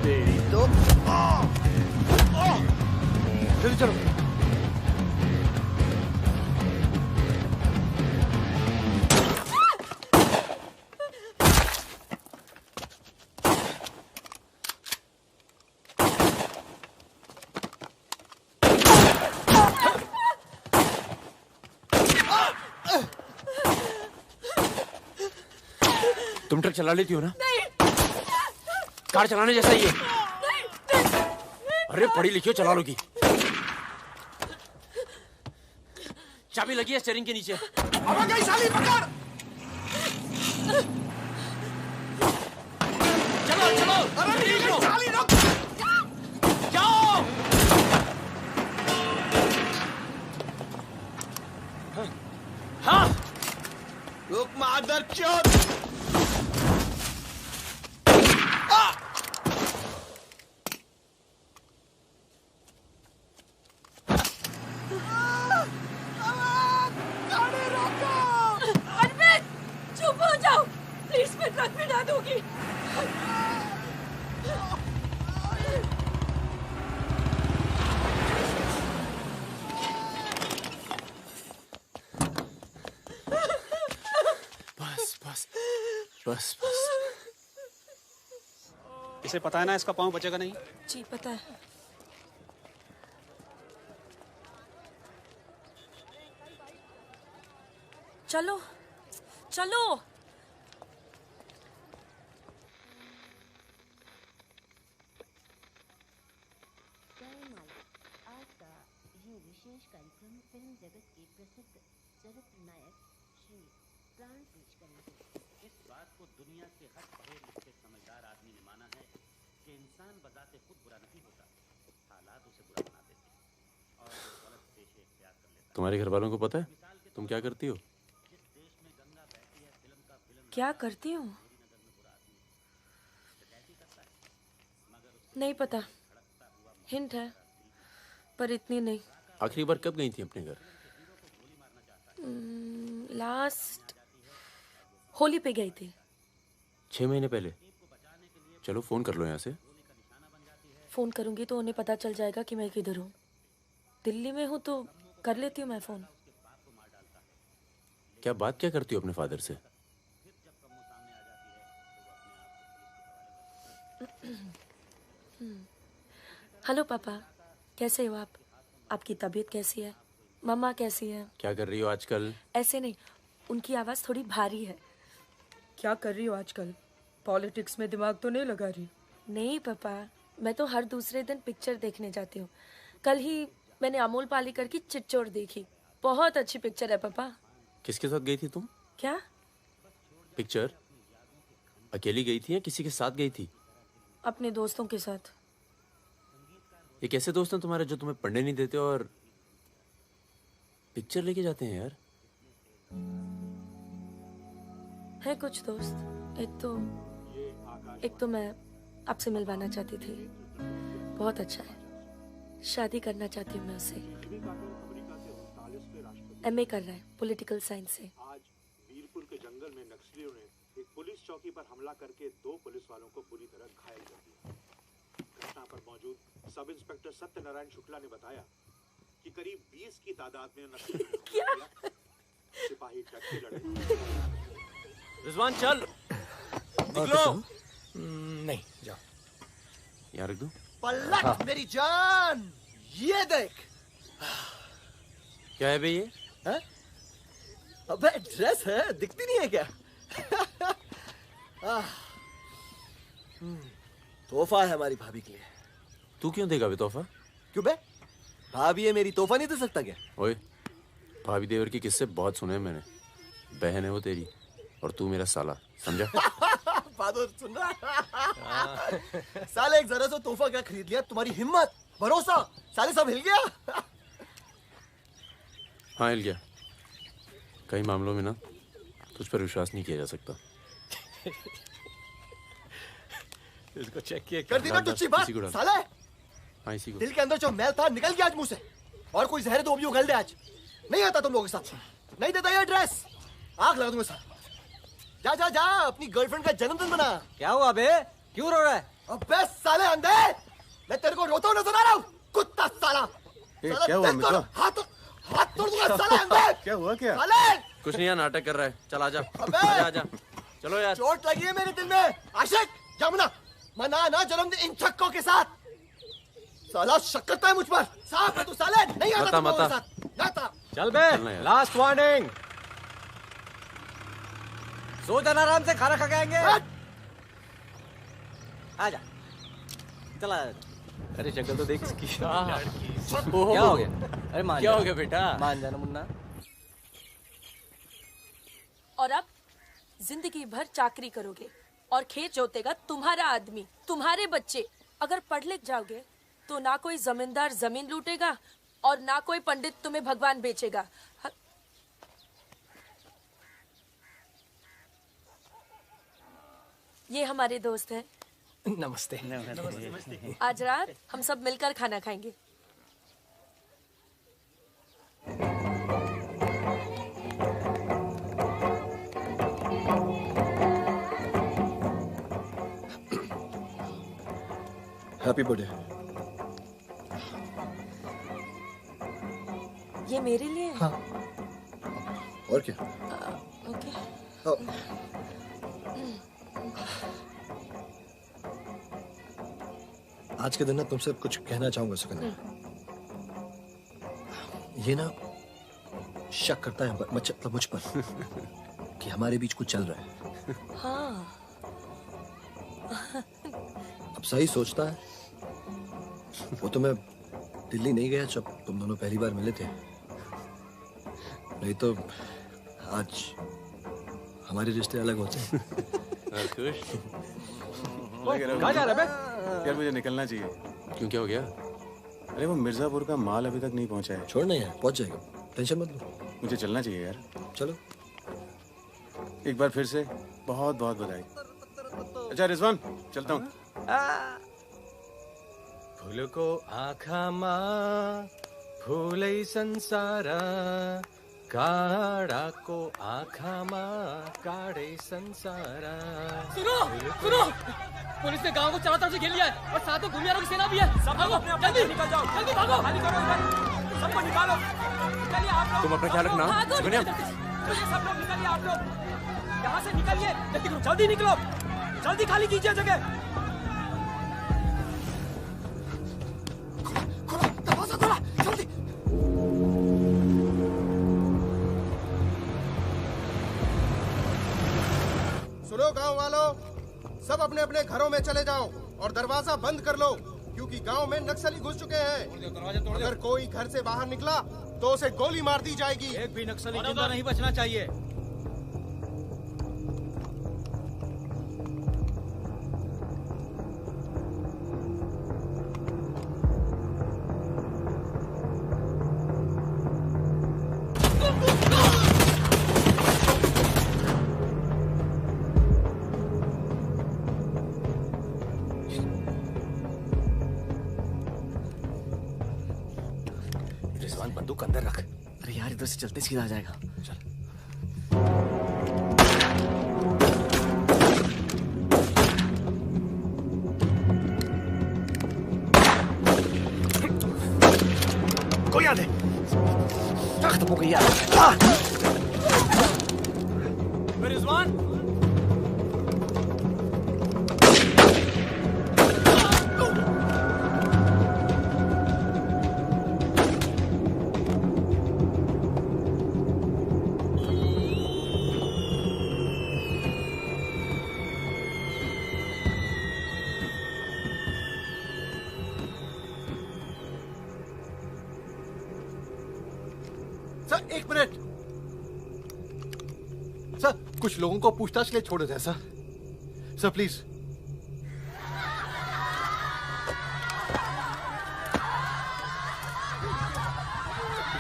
[SPEAKER 15] तेरी तो
[SPEAKER 19] जल्दी चलो।
[SPEAKER 12] तुम ट्रक चला लेती हो ना? कार चलाने जैसा ही है। अरे पढ़ी लिखी हो, चला लोगी। चाबी लगी है स्टीयरिंग के नीचे।
[SPEAKER 15] अब गई साली, पकड़!
[SPEAKER 12] चलो चलो।
[SPEAKER 15] अरे नीचे साली, रुक!
[SPEAKER 12] जाओ।
[SPEAKER 15] हाँ! रुक मादर चोद!
[SPEAKER 18] दूंगी।
[SPEAKER 21] बस बस बस बस। इसे पता है ना इसका पाँव बचेगा नहीं।
[SPEAKER 16] जी पता है। चलो चलो।
[SPEAKER 3] आज का ये विशेष कार्यक्रम फिल्म जगत के प्रसिद्ध चरित्र नायक श्री प्राण पेश करेंगे।
[SPEAKER 5] इस बात को दुनिया के हर पढ़े लिखे समझदार आदमी ने माना है कि इंसान बजाते खुद बुरा नहीं होता, हालात उसे बुरा बना देते हैं और वो गलत पेशे इख्तियार कर लेता है।
[SPEAKER 12] तुम्हारे घर वालों को पता है तुम क्या करती हो?
[SPEAKER 16] क्या करती हूँ? नहीं पता, हिंट है पर इतनी नहीं।
[SPEAKER 12] आखिरी बार कब गई थी अपने घर?
[SPEAKER 16] लास्ट होली पे गई थी।
[SPEAKER 12] 6 महीने पहले। चलो फोन कर लो यहाँ से।
[SPEAKER 16] फोन करूंगी तो उन्हें पता चल जाएगा कि मैं किधर हूँ। दिल्ली में हूँ तो कर लेती हूँ मैं फोन।
[SPEAKER 12] क्या बात क्या करती हो अपने फादर से?
[SPEAKER 16] हेलो पापा, कैसे हो आप? आपकी तबीयत कैसी है? मम्मा कैसी है?
[SPEAKER 12] क्या कर रही हो आजकल?
[SPEAKER 16] ऐसे नहीं, उनकी आवाज थोड़ी भारी है।
[SPEAKER 18] क्या कर रही हो आजकल? पॉलिटिक्स में दिमाग तो नहीं लगा रही?
[SPEAKER 16] नहीं पापा, मैं तो हर दूसरे दिन पिक्चर देखने जाती हूँ। कल ही मैंने अमोल पालेकर की चिट्चोर देखी। बहुत अच्छी पिक्चर है पापा।
[SPEAKER 12] किसके साथ गई थी तुम?
[SPEAKER 16] क्या?
[SPEAKER 12] पिक्चर अकेली गई थी या किसी के साथ गई थी?
[SPEAKER 16] अपने दोस्तों के साथ।
[SPEAKER 12] ये कैसे दोस्त हैं तुम्हारे जो तुम्हें पढ़ने नहीं देते और पिक्चर लेके जाते हैं यार?
[SPEAKER 16] है कुछ दोस्त। एक तो मैं आपसे मिलवाना चाहती थी। बहुत अच्छा है। शादी करना चाहती हूँ मैं उससे। MA कर रहा है पॉलिटिकल साइंस से।
[SPEAKER 23] आज वीरपुर के जंगल में नक्सलियों ने एक पुलिस चौकी पर हमला करके 2 पुलिस वालों को बुरी तरह घायल कर दिया। घटना पर मौजूद सब इंस्पेक्टर सत्यनारायण शुक्ला ने बताया कि करीब 20 की तादाद में नक्सलियों ने हमला किया। सिपाही डटे लड़े।
[SPEAKER 14] रिजवान चल। निकलो।
[SPEAKER 11] नहीं जाओ।
[SPEAKER 12] यहाँ रख दो।
[SPEAKER 11] पलट मेरी जान, ये देख।
[SPEAKER 12] क्या है भैया?
[SPEAKER 11] है? अबे ड्रेस है, दिखती नहीं है क्या? तोहफा है हमारी भाभी के लिए।
[SPEAKER 12] तू क्यों देगा बे तोहफा?
[SPEAKER 11] क्यों बे? भाभी है मेरी, तोहफा नहीं दे सकता क्या?
[SPEAKER 12] ओए, भाभी देवर की किस्से बहुत सुने हैं मैंने। बहन है वो तेरी और तू मेरा साला, समझा?
[SPEAKER 11] बहादुर सुन रहा? साले एक जरा सा तोहफा क्या खरीद लिया? तुम्हारी हिम्मत, भरोसा, साले सब हिल गया।
[SPEAKER 12] हाँ हिल गया। कई मामलों में ना तुझ पर विश्वास नहीं किया जा सकता।
[SPEAKER 11] इसको चेक किया कर दी ना तुझी बात साले।
[SPEAKER 12] हाँ इसी को।
[SPEAKER 11] दिल के अंदर जो मैल था निकल गया आज मुंह से। और कोई जहर तो भी उगल दे आज। नहीं आता तुम लोगों के साथ। नहीं देता ये ड्रेस, आग लगा दूंगा साथ। जा जा जा अपनी गर्लफ्रेंड का जन्मदिन मना।
[SPEAKER 15] क्या हुआ बे? क्यों रो रहा है?
[SPEAKER 11] अबे साले अंधे, मैं तेरे को रोता हुआ नजर आ रहा हूँ। कुत्ता साला।
[SPEAKER 21] क्या हुआ मित्रा?
[SPEAKER 11] हाथ तोड़ दूंगा साले अंधे।
[SPEAKER 21] क्या हुआ क्या?
[SPEAKER 11] साले
[SPEAKER 12] कुछ नहीं यार, नाटक कर रहा है। चल आजा।
[SPEAKER 11] अबे
[SPEAKER 12] आजा। चलो यार।
[SPEAKER 11] चोट लगी है मेरे दिल में। आशिक जा मना ना जन्मदिन इन छक्कों के साथ। साला शक करता है मुझ पर। साफ है तू साले। नहीं आता तुम लोगों के साथ। जाता।
[SPEAKER 15] चल बे, लास्ट वार्निंग। सो जाना आराम से, खाना खा के आएंगे। आजा चला।
[SPEAKER 14] अरे शक्ल तो देख इसकी।
[SPEAKER 15] क्या हो गया? अरे मान
[SPEAKER 14] क्या हो गया बेटा?
[SPEAKER 15] मान जाना मुन्ना।
[SPEAKER 16] और अब जिंदगी भर चाकरी करोगे और खेत जोतेगा तुम्हारा आदमी, तुम्हारे बच्चे। अगर पढ़ लिख जाओगे तो ना कोई जमींदार जमीन लूटेगा और ना कोई पंडित तुम्हें भगवान बेचेगा। ये हमारे दोस्त हैं।
[SPEAKER 11] नमस्ते।
[SPEAKER 16] आज रात हम सब मिलकर खाना खाएंगे।
[SPEAKER 19] Happy birthday.
[SPEAKER 16] ये मेरे लिए है?
[SPEAKER 19] हाँ। और क्या?
[SPEAKER 16] ओके।
[SPEAKER 19] आज के दिन ना तुमसे कुछ कहना चाहूंगा सुकन्या। ये ना शक करता है मतलब मुझ पर कि हमारे बीच कुछ चल रहा है।
[SPEAKER 16] हाँ।
[SPEAKER 19] अब सही सोचता है। वो तो मैं दिल्ली नहीं गया जब तुम दोनों पहली बार मिले थे, नहीं तो आज हमारे रिश्ते अलग होते हैं।
[SPEAKER 21] कहाँ जा रहा है बे? यार मुझे निकलना चाहिए।
[SPEAKER 12] क्यों, क्या हो गया?
[SPEAKER 21] अरे वो मिर्जापुर का माल अभी तक नहीं पहुंचा है।
[SPEAKER 19] छोड़ना यार, पहुंच जाएगा, टेंशन मत लो।
[SPEAKER 21] मुझे चलना चाहिए यार।
[SPEAKER 19] चलो।
[SPEAKER 21] एक बार फिर से बहुत बहुत बधाई। अच्छा रिजवान, चलता हूँ।
[SPEAKER 7] फूलको आँखामा फूलै संसार, काँडाको आँखामा काँडै संसार।
[SPEAKER 1] सुनो सुनो, पुलिस ने गांव को चारों तरफ से घेर लिया है और साथ में भूमिहारों की सेना भी है। सब भागो, जल्दी निकल जाओ, जल्दी भागो, खाली करो इधर, सबको निकालो। निकलिए आप लोग,
[SPEAKER 12] तुम अपना ख्याल रखना।
[SPEAKER 1] सुकन्या, चलिए सब लोग निकलिए, आप लोग यहाँ से निकलिए, जल्दी करो, जल्दी निकलो, जल्दी खाली कीजिए जगह।
[SPEAKER 11] दरवाजा खोला, जल्दी।
[SPEAKER 4] सुनो गांव वालों, सब अपने अपने घरों में चले जाओ और दरवाजा बंद कर लो, क्योंकि गांव में नक्सली घुस चुके हैं। अगर कोई घर से बाहर निकला तो उसे गोली मार दी जाएगी।
[SPEAKER 1] एक भी नक्सली जिंदा नहीं बचना चाहिए।
[SPEAKER 8] रिजवान बंदूक अंदर रख। अरे यार इधर से चलते सीधा आ जाएगा। चल। कोई आ दे। खत्म हो गई यार।
[SPEAKER 1] रिजवान,
[SPEAKER 11] सर एक मिनट। सर कुछ लोगों को पूछताछ के लिए छोड़ देते हैं सर। Sir please.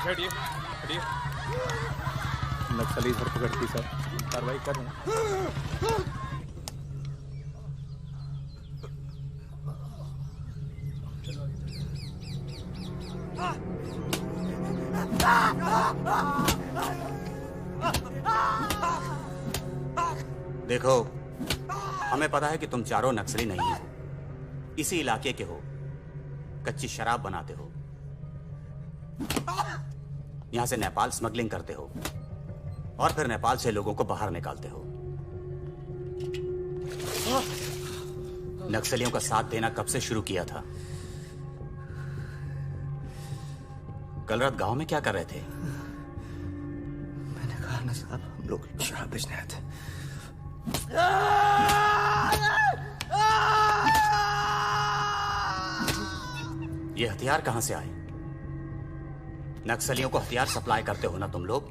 [SPEAKER 21] हटिए हटिए। नक्सली धरपकड़ की सर, कार्रवाई कर रहे हैं।
[SPEAKER 5] देखो, हमें पता है कि तुम चारों नक्सली नहीं हो, इसी इलाके के हो, कच्ची शराब बनाते हो, यहां से नेपाल स्मगलिंग करते हो और फिर नेपाल से लोगों को बाहर निकालते हो। नक्सलियों का साथ देना कब से शुरू किया था? कल रात गांव में क्या कर रहे थे?
[SPEAKER 8] मैंने कहा ना साहब, हम लोग शराब बेचने आए थे।
[SPEAKER 5] ये हथियार कहां से आए? नक्सलियों को हथियार सप्लाई करते हो ना तुम लोग?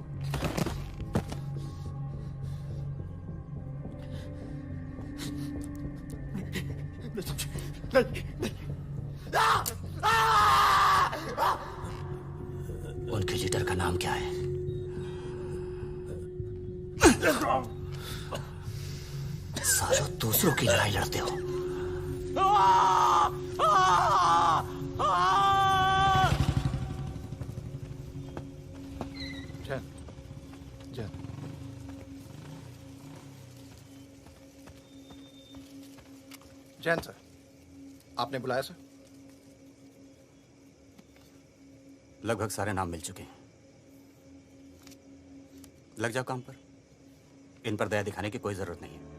[SPEAKER 5] उनके लीडर का नाम क्या है? सालों दूसरों की लड़ाई लड़ते हो।
[SPEAKER 11] जैन सर, आपने बुलाया सर?
[SPEAKER 6] लगभग सारे नाम मिल चुके हैं। लग जाओ काम पर। इन पर दया दिखाने की कोई जरूरत नहीं है।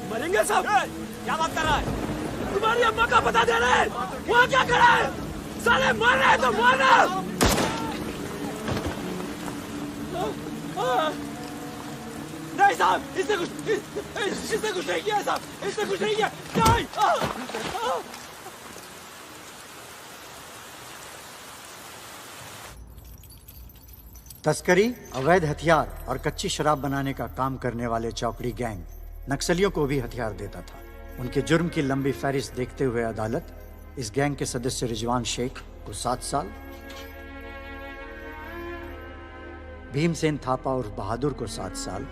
[SPEAKER 1] मरेंगे सब। क्या बात कर रहा है? तुम्हारी अम्मा का पता दे रहे हैं। वहाँ क्या कर रहा है? साले मर रहे हैं तो मारना। नहीं साहब, इसने कुछ नहीं किया साहब, इसने कुछ नहीं किया। नहीं।
[SPEAKER 10] तस्करी, अवैध हथियार और कच्ची शराब बनाने का काम करने वाले चौकड़ी गैंग नक्सलियों को भी हथियार देता था। उनके जुर्म की लंबी फहरिस्त देखते हुए अदालत इस गैंग के सदस्य रिजवान शेख को 7 साल, भीमसेन थापा और बहादुर को 7 साल,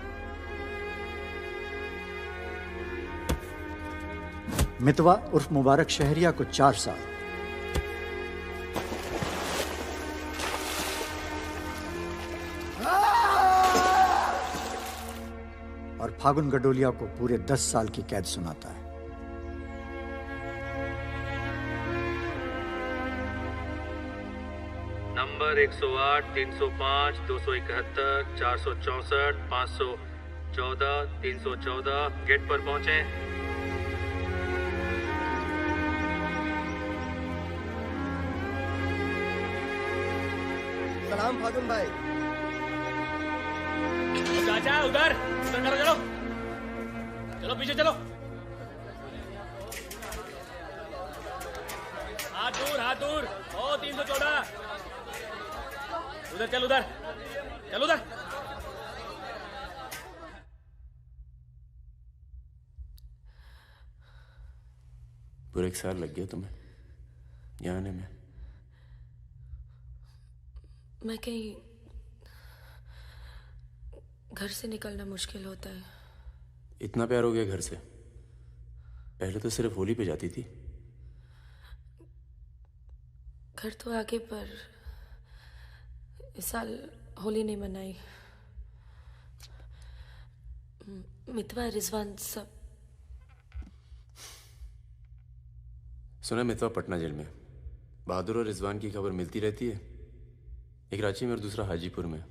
[SPEAKER 10] मितवा उर्फ मुबारक शहरिया को 4 साल, और फागुन गडोलिया को पूरे 10 साल की कैद सुनाता है।
[SPEAKER 13] नंबर 108, 305, 271, 464, 514, 314 गेट पर पहुंचे।
[SPEAKER 11] सलाम फागुन भाई।
[SPEAKER 1] चाचा उधर करो, चलो चलो पीछे चलो। हाथ दूर। ओ 314 उधर चल, उधर चल, उधर।
[SPEAKER 12] पूरे 1 साल लग गया तुम्हें यहाँ आने में।
[SPEAKER 16] मैं कहीं घर से निकलना मुश्किल होता है।
[SPEAKER 12] इतना प्यार हो गया घर से? पहले तो सिर्फ होली पे जाती थी।
[SPEAKER 16] घर तो आगे, पर इस साल होली नहीं मनाई। मितवा, रिजवान सब।
[SPEAKER 12] सुना मितवा पटना जेल में। बहादुर और रिजवान की खबर मिलती रहती है, एक रांची में और दूसरा हाजीपुर में।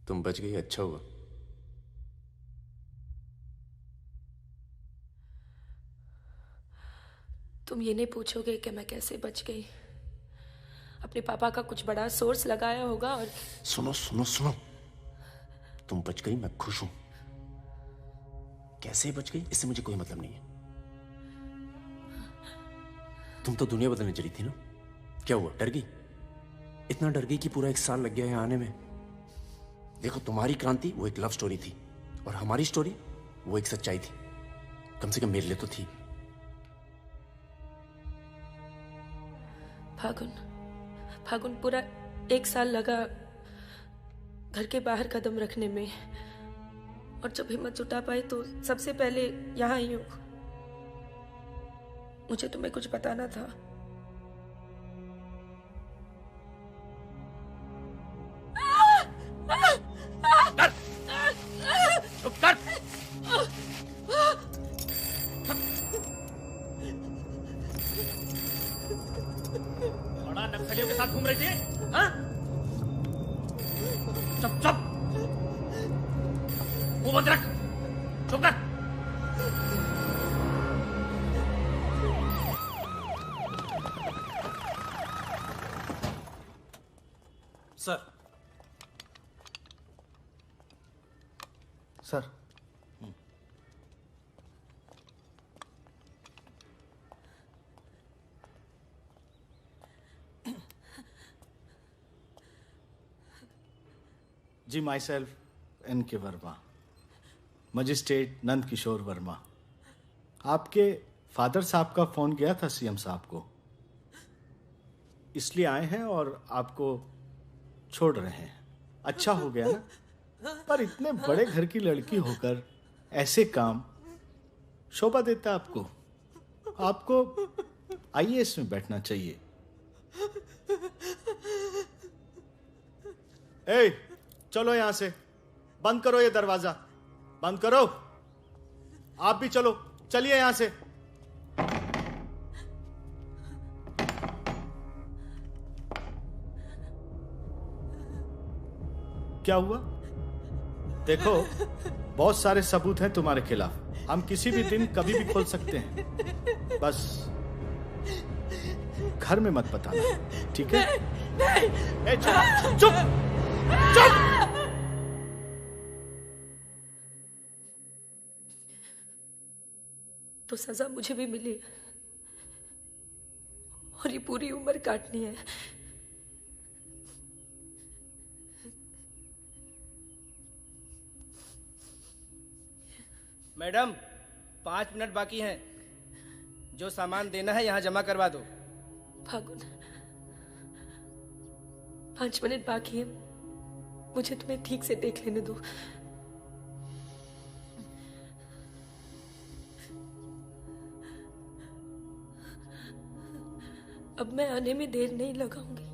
[SPEAKER 12] तुम बच गई, अच्छा हुआ।
[SPEAKER 16] तुम ये नहीं पूछोगे कि मैं कैसे बच गई? अपने पापा का कुछ बड़ा सोर्स लगाया होगा और
[SPEAKER 12] सुनो सुनो सुनो, तुम बच गई, मैं खुश हूं। कैसे बच गई इससे मुझे कोई मतलब नहीं है। तुम तो दुनिया बदलने चली थी ना, क्या हुआ? डर गई? इतना डर गई कि पूरा 1 साल लग गया यहाँ आने में। देखो, तुम्हारी क्रांति वो एक लव स्टोरी थी और हमारी स्टोरी वो एक सच्चाई थी। कम से कम मेरे लिए तो थी।
[SPEAKER 16] फागुन पूरा 1 साल लगा घर के बाहर कदम रखने में, और जब हिम्मत जुटा पाई तो सबसे पहले यहाँ आई हूँ। मुझे तुम्हें कुछ बताना था।
[SPEAKER 1] बड़ा नक्सलियों के साथ घूम रही थी, हाँ? चुप चुप, मुंह बंद रख।
[SPEAKER 9] सर।
[SPEAKER 11] सर।
[SPEAKER 17] जी, myself N.K. Verma, magistrate Nand Kishore Verma. आपके फादर साहब का फोन गया था सीएम साहब को, इसलिए आए हैं और आपको छोड़ रहे हैं। अच्छा हो गया ना, पर इतने बड़े घर की लड़की होकर ऐसे काम शोभा देता आपको। आपको IAS में बैठना चाहिए। ए, चलो यहां से, बंद करो ये दरवाजा, बंद करो। आप भी चलो, चलिए यहां से। क्या हुआ? देखो, बहुत सारे सबूत हैं तुम्हारे खिलाफ। हम किसी भी दिन कभी भी खोल सकते हैं। बस घर में मत बताना, ठीक है? ए, चुप चुप चुप।
[SPEAKER 16] तो सजा मुझे भी मिली और ये पूरी उम्र काटनी है।
[SPEAKER 1] मैडम, 5 मिनट बाकी हैं। जो सामान देना है यहाँ जमा करवा दो।
[SPEAKER 16] फागुन, 5 मिनट बाकी है, मुझे तुम्हें ठीक से देख लेने दो। अब मैं आने में देर नहीं लगाऊंगी।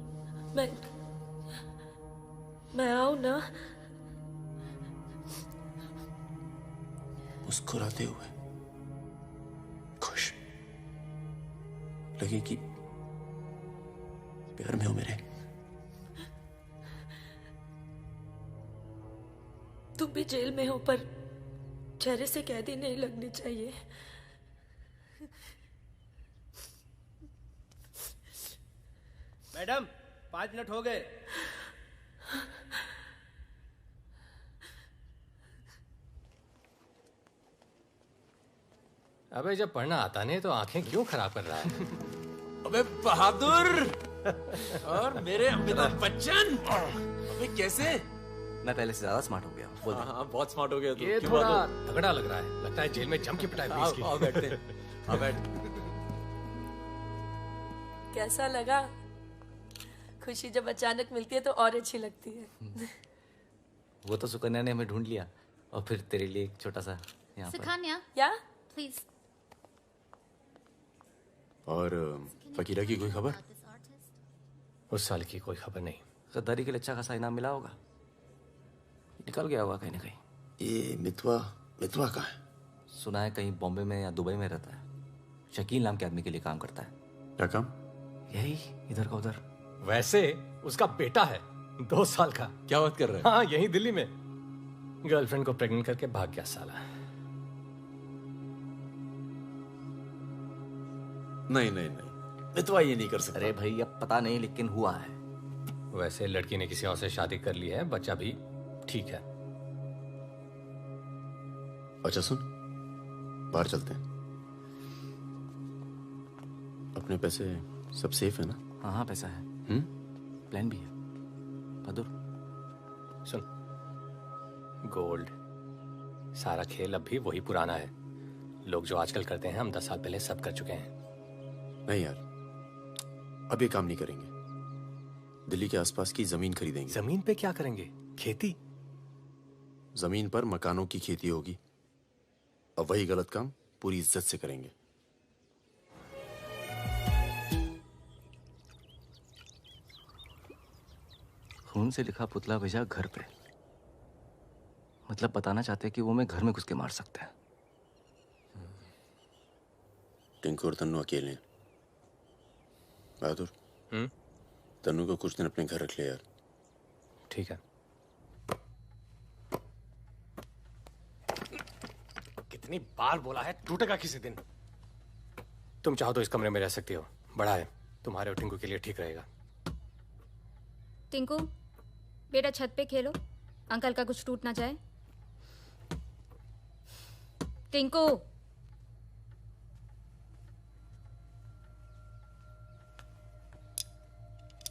[SPEAKER 16] मैं आऊं ना?
[SPEAKER 12] मुस्कुराते हुए, खुश, लगे कि प्यार में हो मेरे।
[SPEAKER 16] तुम भी जेल में हो, पर चेहरे से कैदी नहीं लगनी चाहिए।
[SPEAKER 1] मैडम, 5 मिनट हो गए।
[SPEAKER 7] अबे जब पढ़ना आता नहीं तो आंखें क्यों खराब कर रहा है?
[SPEAKER 9] अबे बहादुर और मेरे अमिताभ बच्चन, अबे कैसे?
[SPEAKER 8] मैं पहले से ज्यादा स्मार्ट हो गया। बोल दे।
[SPEAKER 9] हाँ, बहुत स्मार्ट हो गया तू।
[SPEAKER 7] ये थोड़ा तगड़ा लग रहा है। लगता है जेल में जम के पिटाई हुई इसकी।
[SPEAKER 9] आओ बैठते। आओ बैठ।
[SPEAKER 16] कैसा लगा? खुशी जब अचानक मिलती है तो और अच्छी लगती है।
[SPEAKER 8] वो तो सुकन्या ने हमें ढूंढ लिया और फिर तेरे लिए एक छोटा सा यहाँ पर।
[SPEAKER 20] सुकन्या,
[SPEAKER 16] या
[SPEAKER 20] प्लीज।
[SPEAKER 12] और फकीरा की कोई खबर?
[SPEAKER 7] उस साल की कोई खबर नहीं।
[SPEAKER 8] गद्दारी के लिए अच्छा खासा इनाम मिला होगा, निकल गया होगा कहीं ना कहीं।
[SPEAKER 12] ये मितवा कहाँ है?
[SPEAKER 8] सुना है कहीं बॉम्बे में या दुबई में रहता है। शकील नाम के आदमी के लिए काम करता है।
[SPEAKER 12] क्या काम?
[SPEAKER 8] यही इधर का उधर।
[SPEAKER 7] वैसे उसका बेटा है 2 साल का।
[SPEAKER 9] क्या बात कर रहा है?
[SPEAKER 7] हाँ, यहीं दिल्ली में गर्लफ्रेंड को प्रेग्नेंट करके भाग गया साला।
[SPEAKER 12] नहीं, मितवा ये नहीं कर सकता।
[SPEAKER 8] अरे भाई, अब पता नहीं, लेकिन हुआ है।
[SPEAKER 7] वैसे लड़की ने किसी और से शादी कर ली है, बच्चा भी ठीक है।
[SPEAKER 12] अच्छा सुन, बाहर चलते हैं। अपने पैसे सब सेफ है ना?
[SPEAKER 8] हाँ, पैसा है। प्लान भी है। बहादुर
[SPEAKER 7] सुन, गोल्ड सारा खेल अब भी वही पुराना है। लोग जो आजकल करते हैं हम 10 साल पहले सब कर चुके हैं।
[SPEAKER 12] नहीं यार, अब ये काम नहीं करेंगे। दिल्ली के आसपास की जमीन खरीदेंगे।
[SPEAKER 7] जमीन पे क्या करेंगे? खेती?
[SPEAKER 12] जमीन पर मकानों की खेती होगी। अब वही गलत काम पूरी इज्जत से करेंगे।
[SPEAKER 8] खून से लिखा पुतला भेजा घर पे। मतलब बताना चाहते कि वो मैं घर में घुस के मार सकते हैं।
[SPEAKER 12] टिंकू और तन्नू अकेले हैं। बहादुर, तन्नू को कुछ दिन अपने घर रख ले यार।
[SPEAKER 7] ठीक है। कितनी बार बोला है, टूटेगा किसी दिन। तुम चाहो तो इस कमरे में रह सकती हो, बड़ा है, तुम्हारे और टिंकू के लिए ठीक रहेगा।
[SPEAKER 20] टिंकू,
[SPEAKER 2] बेटा छत पे खेलो, अंकल का कुछ टूट ना जाए। टिंकू,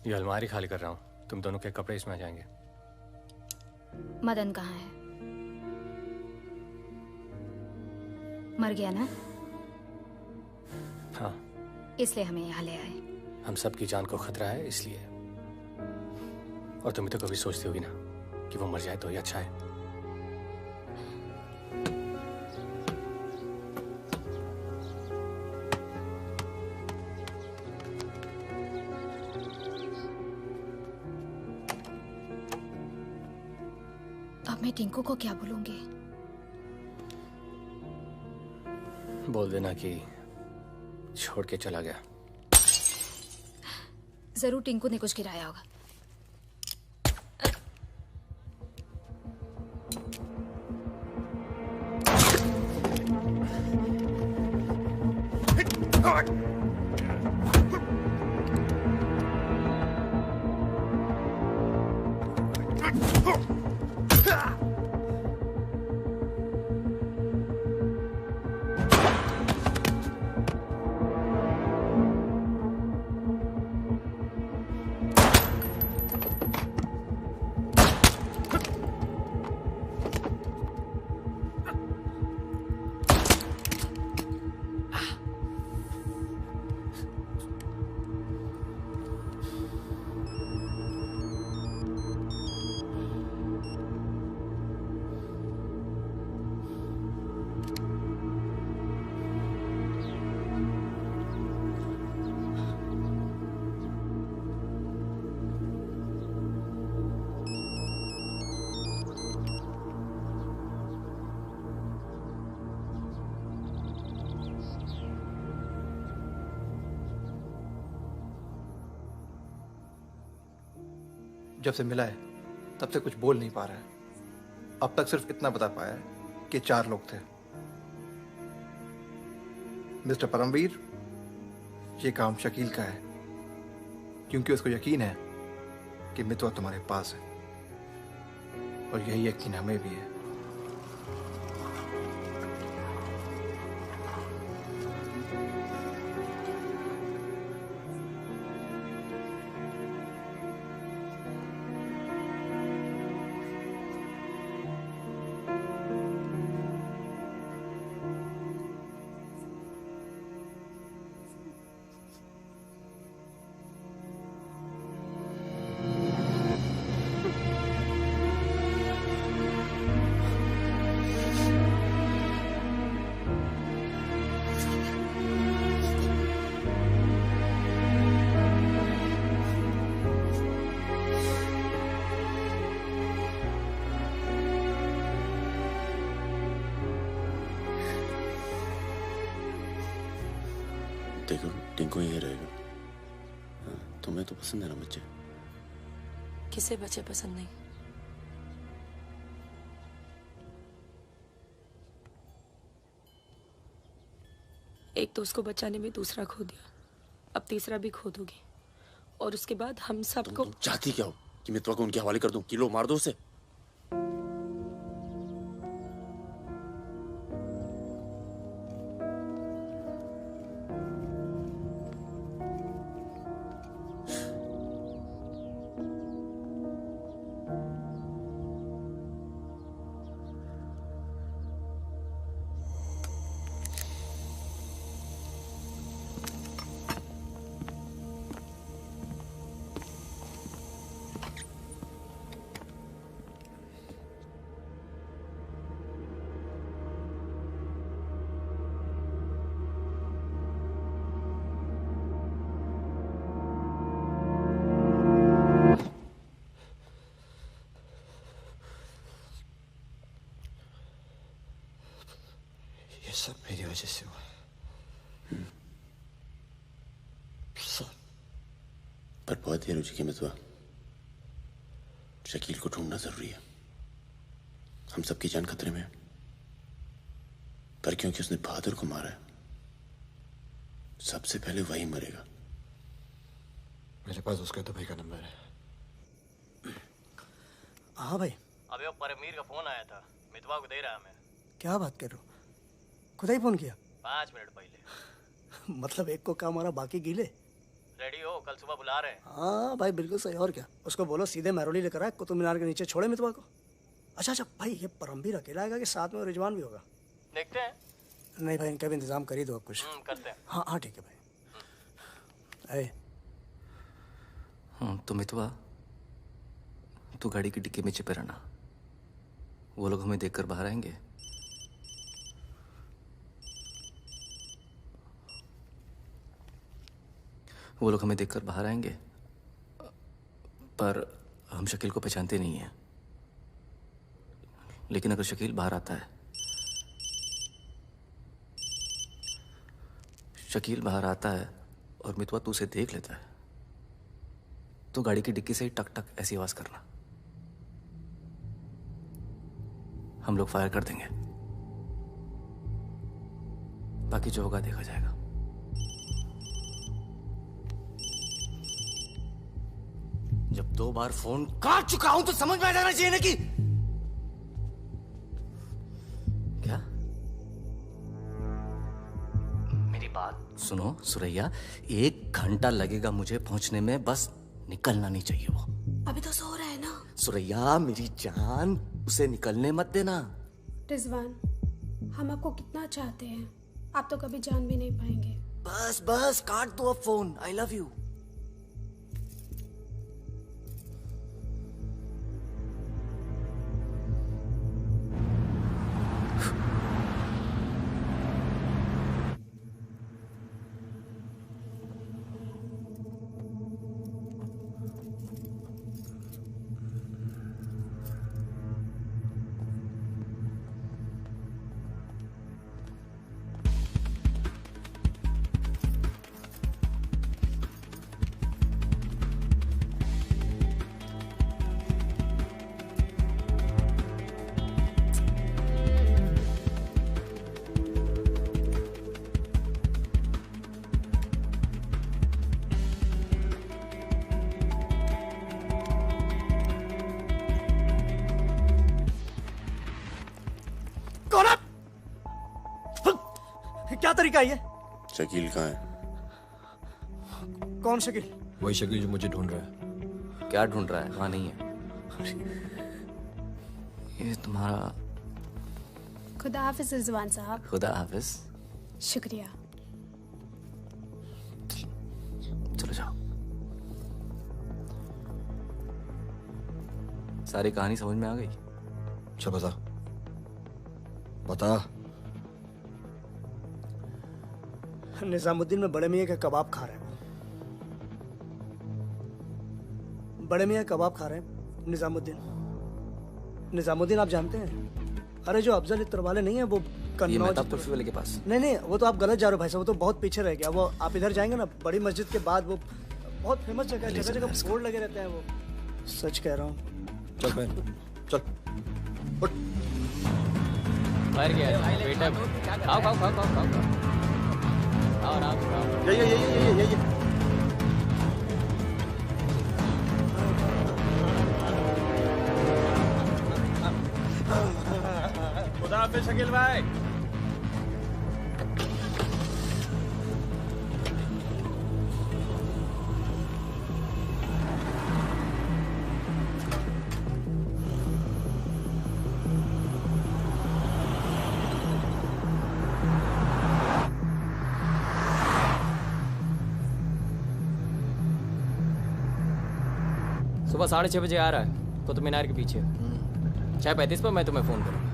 [SPEAKER 7] ये अलमारी खाली कर रहा हूँ, तुम दोनों के कपड़े इसमें आ जाएंगे।
[SPEAKER 2] मदन कहाँ है? मर गया ना?
[SPEAKER 7] हाँ,
[SPEAKER 2] इसलिए हमें यहाँ ले आए।
[SPEAKER 7] हम सबकी जान को खतरा है इसलिए। और तुम तो कभी सोचती होगी ना कि वो मर जाए तो ही अच्छा है।
[SPEAKER 2] अब मैं टिंकू को क्या बोलूंगी?
[SPEAKER 7] बोल देना कि छोड़ के चला गया।
[SPEAKER 2] जरूर टिंकू ने कुछ गिराया होगा।
[SPEAKER 11] जब से मिला है तब से कुछ बोल नहीं पा रहा है। अब तक सिर्फ इतना बता पाया है कि 4 लोग थे। मिस्टर परमवीर, ये काम शकील का है क्योंकि उसको यकीन है कि मितवा तुम्हारे पास है और यही यकीन हमें भी है।
[SPEAKER 12] देखो टिंकू यही रहेगा। तुम्हें तो पसंद है ना बच्चे?
[SPEAKER 16] किसे बच्चे पसंद नहीं? एक तो उसको बचाने में दूसरा खो दिया, अब तीसरा भी खो दोगी और उसके बाद हम सबको।
[SPEAKER 12] तुम चाहती क्या हो कि मितवा को उनके हवाले कर दूं? कि लो मार दो उसे?
[SPEAKER 11] सब मेरी वजह से हुआ।
[SPEAKER 12] पर बहुत देर हो चुकी है मितवा। शकील को ढूंढना जरूरी है। हम सबकी जान खतरे में है। पर क्योंकि उसने बहादुर को मारा है, सबसे पहले वही मरेगा।
[SPEAKER 11] मेरे पास उसका दवाई का नंबर है। हाँ भाई।
[SPEAKER 7] अबे वो परमीर का फोन आया था, मितवा को दे रहा है हमें।
[SPEAKER 11] क्या बात कर रहे हो? खुदा ही फोन किया?
[SPEAKER 7] 5 मिनट पहले।
[SPEAKER 11] मतलब एक को काम हमारा बाकी गीले।
[SPEAKER 7] रेडी हो, कल सुबह बुला रहे हैं।
[SPEAKER 11] हाँ भाई बिल्कुल सही। और क्या, उसको बोलो सीधे महरौली लेकर आए, कुतुब मीनार के नीचे छोड़े मितवा को। अच्छा भाई, ये परमवीर अकेला आएगा कि साथ में रिजवान भी होगा?
[SPEAKER 7] देखते हैं।
[SPEAKER 11] नहीं भाई, इनका भी इंतजाम कर ही दो आप कुछ।
[SPEAKER 7] करते हैं।
[SPEAKER 11] हाँ हाँ ठीक है भाई।
[SPEAKER 8] तो मितवा, तू गाड़ी की डिक्की में छिपे रहना। वो लोग हमें देखकर बाहर आएंगे। वो लोग हमें देखकर बाहर आएंगे, पर हम शकील को पहचानते नहीं हैं। लेकिन अगर शकील बाहर आता है, शकील बाहर आता है और मितवा तू उसे देख लेता है, तो गाड़ी की डिक्की से ही टक टक ऐसी आवाज करना। हम लोग फायर कर देंगे, बाकी जो होगा देखा जाएगा। जब 2 बार फोन काट चुका हूं तो समझ में आ जाना चाहिए ना कि क्या। मेरी बात सुनो सुरैया, 1 घंटा लगेगा मुझे पहुंचने में, बस निकलना नहीं चाहिए वो।
[SPEAKER 3] अभी तो सो रहा है ना।
[SPEAKER 8] सुरैया मेरी जान, उसे निकलने मत देना।
[SPEAKER 3] रिजवान, हम आपको कितना चाहते हैं, आप तो कभी जान भी नहीं पाएंगे।
[SPEAKER 8] बस बस काट दो अब फोन। I love you.
[SPEAKER 11] क्या तरीका है ये?
[SPEAKER 12] शकील कहाँ है?
[SPEAKER 11] कौन शकील?
[SPEAKER 19] वही शकील जो मुझे ढूंढ रहा है।
[SPEAKER 8] क्या ढूंढ रहा है? वहां नहीं है। ये तुम्हारा।
[SPEAKER 3] खुदा हाफिज रिजवान साहब।
[SPEAKER 8] खुदा हाफिज।
[SPEAKER 3] शुक्रिया।
[SPEAKER 8] चलो जाओ। सारी कहानी समझ में आ गई?
[SPEAKER 19] अच्छा बता बता।
[SPEAKER 11] निजामुद्दीन में बड़े मियाँ का कबाब खा रहे हैं। बड़े मियाँ कबाब खा रहे हैं। निजामुद्दीन आप जानते हैं? अरे जो अफजल इत्र वाले नहीं है वो कन्नौज
[SPEAKER 8] तोफी वाले के पास।
[SPEAKER 11] नहीं, वो तो आप गलत जा रहे हो भाई साहब, वो तो बहुत पीछे रह गया। वो आप इधर जाएंगे ना, बड़ी मस्जिद के बाद वो बहुत फेमस जगह है, जगह जगह बोर्ड लगे रहते हैं। वो सच कह रहा हूँ।
[SPEAKER 19] चल मैं चल उठ।
[SPEAKER 14] मर गया बेटा। खाओ खाओ खाओ खाओ खाओ खाओ।
[SPEAKER 19] ये
[SPEAKER 14] खुदा हाफिज शकील भाई। सुबह 6:30 बजे आ रहा है कुतुब मीनार के पीछे। 6:35 पर मैं तुम्हें फोन करूंगा।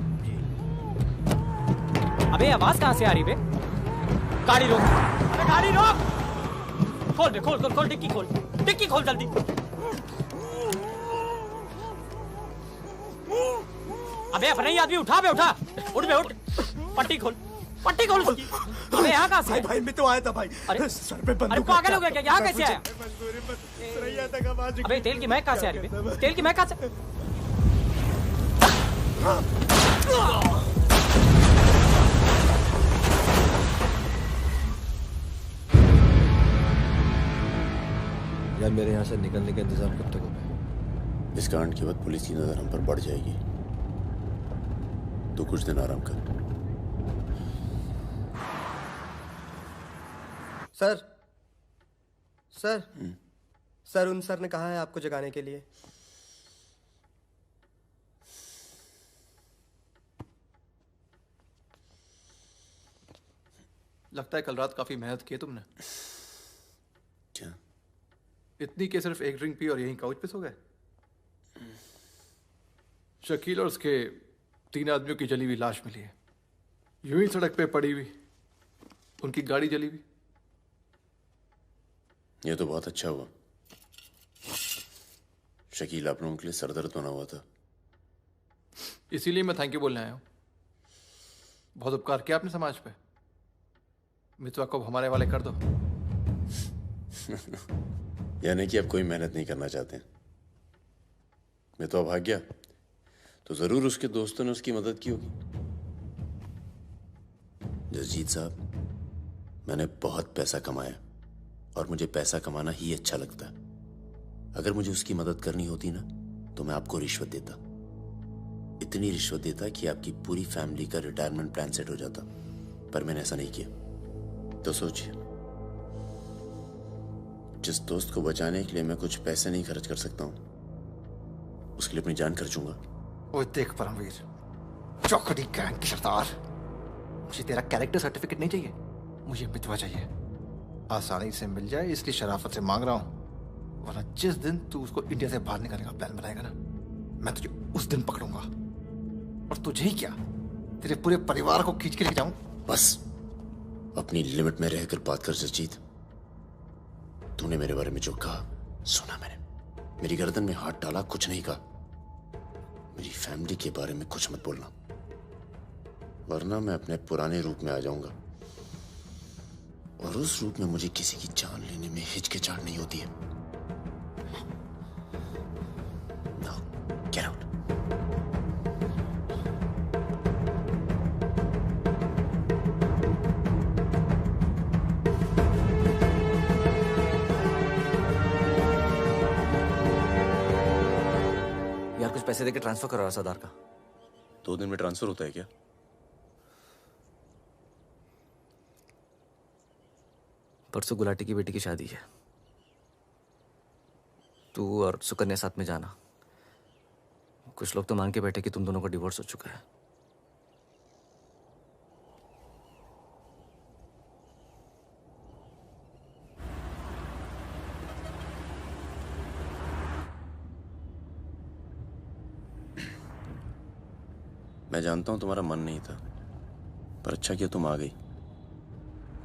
[SPEAKER 14] अबे आवाज कहाँ से आ रही बे? गाड़ी रोक। अबे गाड़ी रोक। खोल बे, खोल खोल खोल, डिक्की खोल, डिक्की खोल जल्दी। अबे अपना ही आदमी उठा बे, उठा। उठ बे उठ। पट्टी खोल, पट्टी खोल उसकी। अबे यहाँ कहाँ से?
[SPEAKER 11] भाई मैं तो आया था भाई।
[SPEAKER 14] अरे
[SPEAKER 11] सर पे बंदूक।
[SPEAKER 14] अरे पागल हो गया क्या? यहाँ कैसे आया?
[SPEAKER 11] अबे
[SPEAKER 14] अबे तेल की महक कहाँ से आ रही है? तेल की महक कहाँ से?
[SPEAKER 19] यार मेरे यहाँ से निकलने का इंतजाम कब तक होगा?
[SPEAKER 12] इस कांड के बाद पुलिस की नजर हम पर पड़ जाएगी। तो कुछ दिन आराम कर।
[SPEAKER 11] सर सर सर उन सर ने कहा है आपको जगाने के लिए।
[SPEAKER 18] लगता है कल रात काफी मेहनत की है तुमने।
[SPEAKER 12] क्या?
[SPEAKER 18] इतनी कि सिर्फ एक ड्रिंक पी और यहीं काउच पे सो गए? शकील और उसके 3 आदमियों की जली हुई लाश मिली है, यूं ही सड़क पे पड़ी हुई, उनकी गाड़ी जली हुई।
[SPEAKER 12] ये तो बहुत अच्छा हुआ। शकील आप लोगों के लिए सरदर्द बना हुआ था।
[SPEAKER 18] इसीलिए मैं थैंक यू बोलने आया हूं। बहुत उपकार किया आपने समाज पे। मितवा को हमारे वाले कर दो।
[SPEAKER 12] यानी कि अब कोई मेहनत नहीं करना चाहते। मितवा भाग गया तो जरूर उसके दोस्तों ने उसकी मदद की होगी। जसजीत साहब, मैंने बहुत पैसा कमाया और मुझे पैसा कमाना ही अच्छा लगता है। अगर मुझे उसकी मदद करनी होती ना तो मैं आपको रिश्वत देता, इतनी रिश्वत देता कि आपकी पूरी फैमिली का रिटायरमेंट प्लान सेट हो जाता। पर मैंने ऐसा नहीं किया। तो सोचिए, जिस दोस्त को बचाने के लिए मैं कुछ पैसे नहीं खर्च कर सकता हूं, उसके लिए अपनी जान खर्चूंगा।
[SPEAKER 15] ओए देख परमवीर, चौकड़ी गैंग की सरदार, मुझे तेरा कैरेक्टर सर्टिफिकेट नहीं चाहिए, मुझे मितवा चाहिए। आसानी से मिल जाए इसलिए शराफत से मांग रहा हूं, वरना जिस दिन तू उसको इंडिया से बाहर निकालने का प्लान बनाएगा ना, मैं तुझे उस दिन पकड़ूंगा। और तुझे ही क्या, तेरे पूरे परिवार को खींच के लेके जाऊं।
[SPEAKER 12] बस अपनी लिमिट में रहकर बात कर जसजीत। तूने मेरे बारे में जो कहा सुना मैंने। मेरी गर्दन में हाथ डाला, कुछ नहीं कहा। मेरी फैमिली के बारे में कुछ मत बोलना, वरना मैं अपने पुराने रूप में आ जाऊंगा। और उस रूप में मुझे किसी की जान लेने में हिचकिचाहट नहीं होती है। Now, get out.
[SPEAKER 15] यार कुछ पैसे देके ट्रांसफर करो सरदार का।
[SPEAKER 12] 2 दिन में ट्रांसफर होता है क्या?
[SPEAKER 8] परसों गुलाटी की बेटी की शादी है, तू और सुकन्या साथ में जाना। कुछ लोग तो मान के बैठे कि तुम दोनों का डिवोर्स हो चुका है।
[SPEAKER 12] मैं जानता हूं तुम्हारा मन नहीं था, पर अच्छा किया तुम आ गई।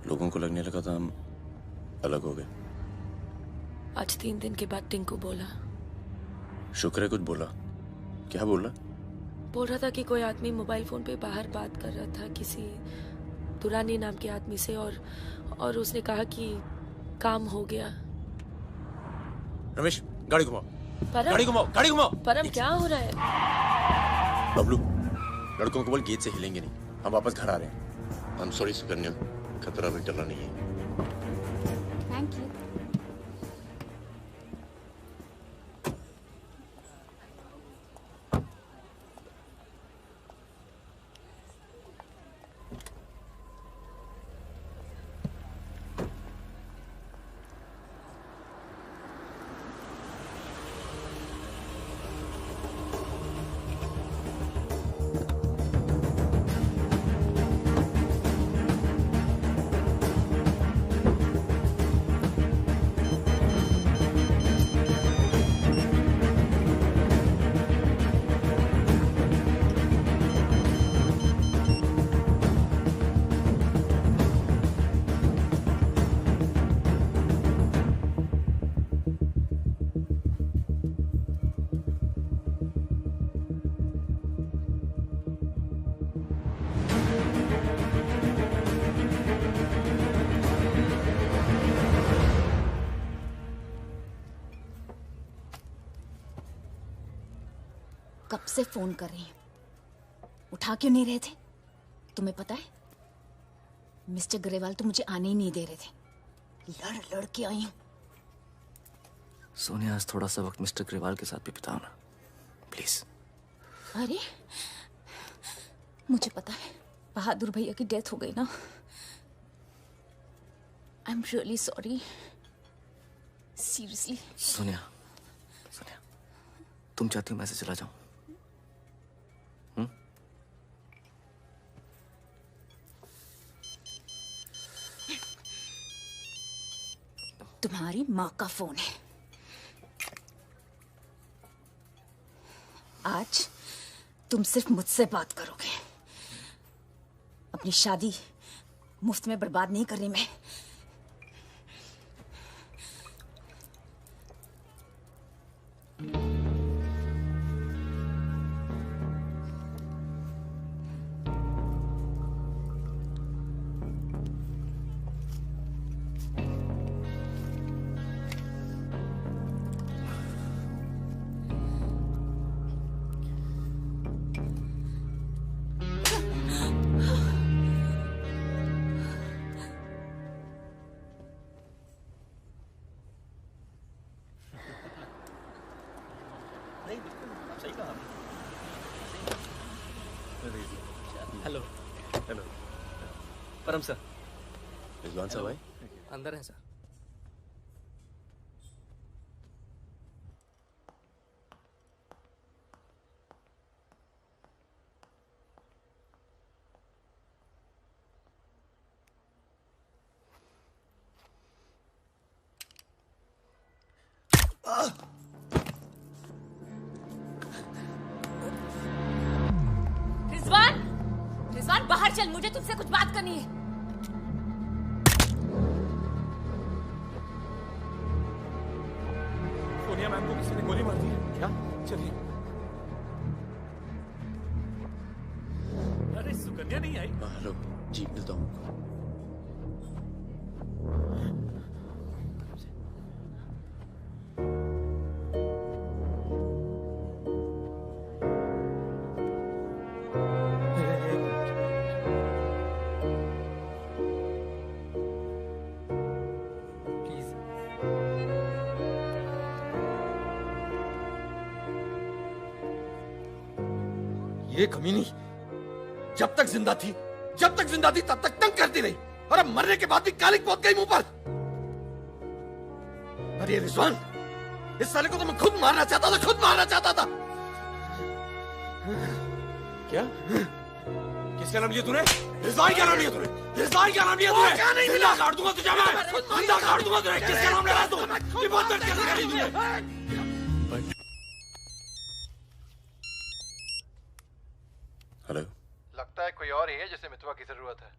[SPEAKER 12] लोगों को लगने लगा था हम अलग हो गए।
[SPEAKER 16] आज 3 दिन के बाद टिंकू बोला।
[SPEAKER 12] शुक्र है कुछ बोला। क्या बोला?
[SPEAKER 16] बोल रहा था कि कोई आदमी मोबाइल फोन पे बाहर बात कर रहा था किसी दुरानी नाम के आदमी से, और उसने कहा कि काम हो गया।
[SPEAKER 12] रमेश, गाड़ी घुमाओ।
[SPEAKER 16] परम,
[SPEAKER 12] गाड़ी घुमाओ, गाड़ी घुमाओ।
[SPEAKER 16] परम क्या हो रहा है?
[SPEAKER 12] बबलू, लड़कों को बोल गेट से हिलेंगे नहीं, हम वापस घर आ रहे हैं। I'm sorry सुकन्या, खतरा भी टला नहीं है।
[SPEAKER 2] Thank you. कब से फोन कर रही हूँ, उठा क्यों नहीं रहे थे? तुम्हें पता है मिस्टर ग्रेवाल तो मुझे आने ही नहीं दे रहे थे। लड़ लड़ के आई हूँ।
[SPEAKER 8] सोनिया, आज थोड़ा सा वक्त मिस्टर ग्रेवाल के साथ भी बिताओ ना। प्लीज।
[SPEAKER 2] अरे मुझे पता है बहादुर भैया की डेथ हो गई ना। I am really sorry, seriously.
[SPEAKER 8] Sonia, Sonia, तुम चाहती हो मैं से चला जाऊं?
[SPEAKER 2] तुम्हारी माँ का फोन है। आज तुम सिर्फ मुझसे बात करोगे। अपनी शादी मुफ्त में बर्बाद नहीं करनी मैं।
[SPEAKER 7] हेलो। हेलो परम सर।
[SPEAKER 12] रिजवान साहब भाई
[SPEAKER 7] अंदर है सर।
[SPEAKER 2] रिजवान, रिजवान बाहर चल, मुझे तुझसे कुछ बात करनी है।
[SPEAKER 9] सोनिया मैम को किसी ने गोली मार दी है। क्या? चलिए। अरे सुकन्या नहीं आई?
[SPEAKER 12] हेलो, जीप देता हूँ।
[SPEAKER 15] ये कमीनी जब तक जिंदा थी तब तक तंग करती रही, और अब मरने के बाद भी कालिक पहुंच गई मुंह पर। अरे ये रिजवान, इस साले को तो मैं खुद मारना चाहता था।
[SPEAKER 9] क्या? किसका नाम लिया तूने? रिजवान क्या नाम लिया तूने? क्या नहीं मिला? काट दूंगा तुझे मैं। जिंदा काट दूंगा तुझे। किसका नाम ले रहा है तू? ये बहुत दर्द कैसे करी तूने?
[SPEAKER 12] हेलो।
[SPEAKER 18] लगता है कोई और ही है जिसे मितवा की जरूरत है।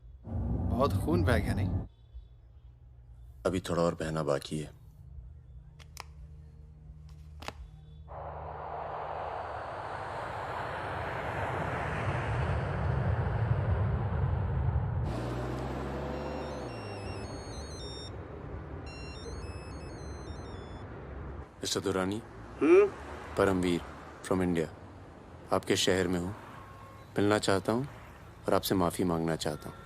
[SPEAKER 18] बहुत खून बह गया नहीं?
[SPEAKER 12] अभी थोड़ा और बहना बाकी है। Mister Durrani. Paramveer from India, आपके शहर में हूँ, मिलना चाहता हूँ और आपसे माफी मांगना चाहता हूँ।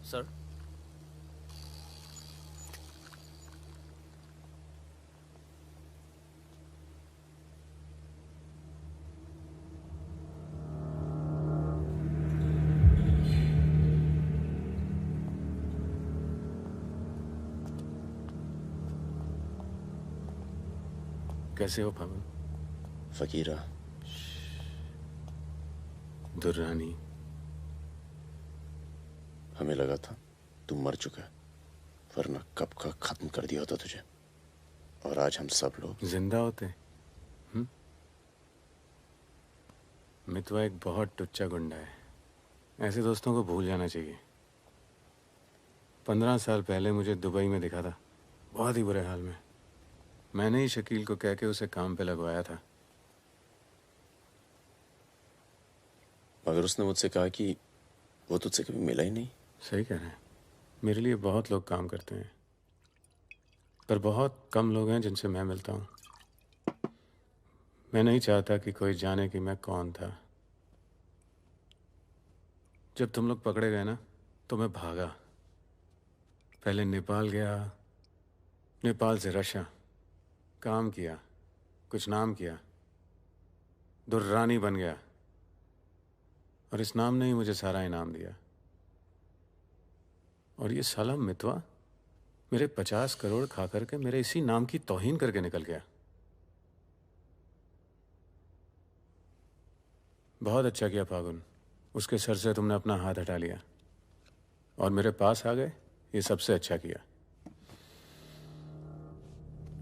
[SPEAKER 7] सर,
[SPEAKER 12] कैसे हो पवन? फकीरा, दुर्रानी, हमें लगा था तुम मर चुका है। वरना कब का खत्म कर दिया होता तुझे। और आज हम सब लोग
[SPEAKER 20] जिंदा होते। मितवा एक बहुत टुच्चा गुंडा है, ऐसे दोस्तों को भूल जाना चाहिए। 15 साल पहले मुझे दुबई में दिखा था, बहुत ही बुरे हाल में। मैंने ही शकील को कह के उसे काम पे लगवाया था।
[SPEAKER 12] मगर उसने मुझसे कहा कि वो तुझसे कभी मिला ही नहीं।
[SPEAKER 20] सही कह रहे हैं, मेरे लिए बहुत लोग काम करते हैं, पर बहुत कम लोग हैं जिनसे मैं मिलता हूँ। मैं नहीं चाहता कि कोई जाने कि मैं कौन था। जब तुम लोग पकड़े गए ना तो मैं भागा। पहले नेपाल गया, नेपाल से रशिया, काम किया, कुछ नाम किया, दुर्रानी बन गया, और इस नाम ने ही मुझे सारा इनाम दिया। और ये साला मितवा मेरे 50 करोड़ खा करके मेरे इसी नाम की तौहीन करके निकल गया। बहुत अच्छा किया फागुन, उसके सर से तुमने अपना हाथ हटा लिया और मेरे पास आ गए, ये सबसे अच्छा किया।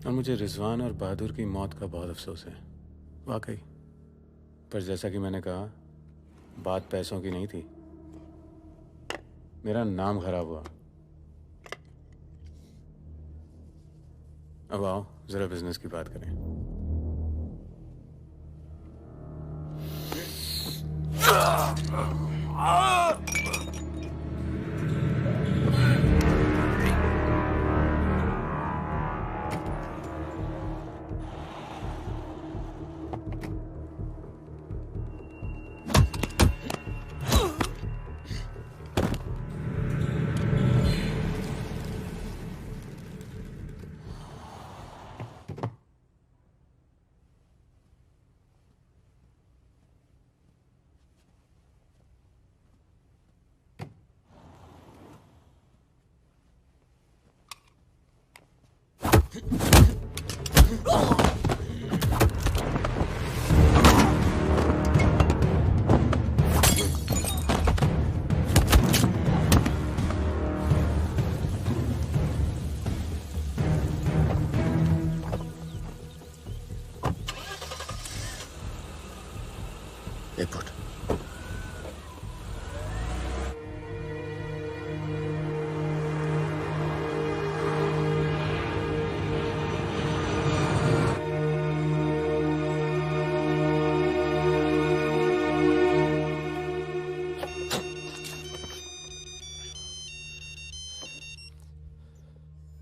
[SPEAKER 20] और मुझे रिजवान और बहादुर की मौत का बहुत अफसोस है, वाकई। पर जैसा कि मैंने कहा, बात पैसों की नहीं थी, मेरा नाम खराब हुआ। अब आओ जरा बिजनेस की बात करें।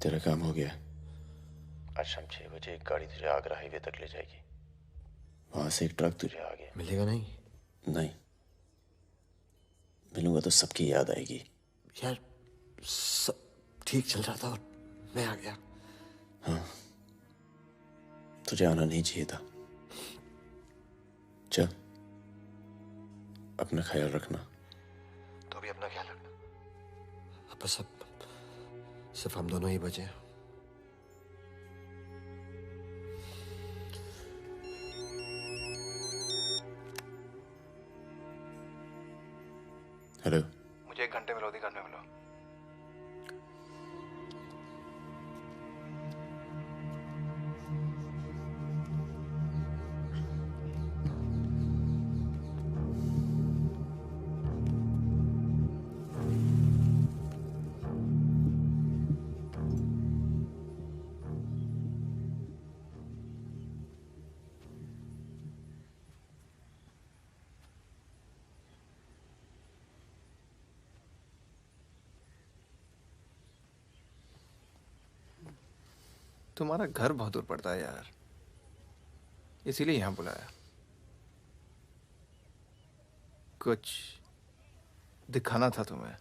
[SPEAKER 12] तेरा काम हो गया। आज शाम 6 बजे एक गाड़ी तुझे आगरा हाईवे तक ले जाएगी। वहां से एक ट्रक तुझे आगे
[SPEAKER 19] मिलेगा नहीं?
[SPEAKER 12] नहीं, मिलूंगा तो सबकी याद आएगी।
[SPEAKER 19] यार सब ठीक चल रहा था और मैं आ गया।
[SPEAKER 12] हाँ, तुझे आना नहीं चाहिए था। चल, अपना ख्याल रखना।
[SPEAKER 19] तो भी अपना ख्याल रखना। अब बस सिर्फ हम दोनों ही बचे हैं।
[SPEAKER 12] हेलो,
[SPEAKER 18] मुझे 1 घंटे में लोधी घर में मिलो। तुम्हारा घर बहुत दूर पड़ता है यार, इसीलिए यहां बुलाया। कुछ दिखाना था तुम्हें।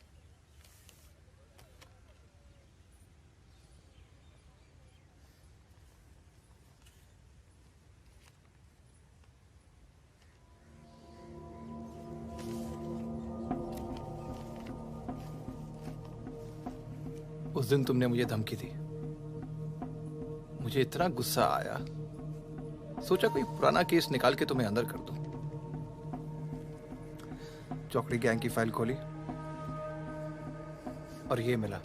[SPEAKER 18] उस दिन तुमने मुझे धमकी दी, मुझे इतना गुस्सा आया, सोचा कोई पुराना केस निकाल के तुम्हें अंदर कर दूं। चौकड़ी गैंग की फाइल खोली और ये मिला।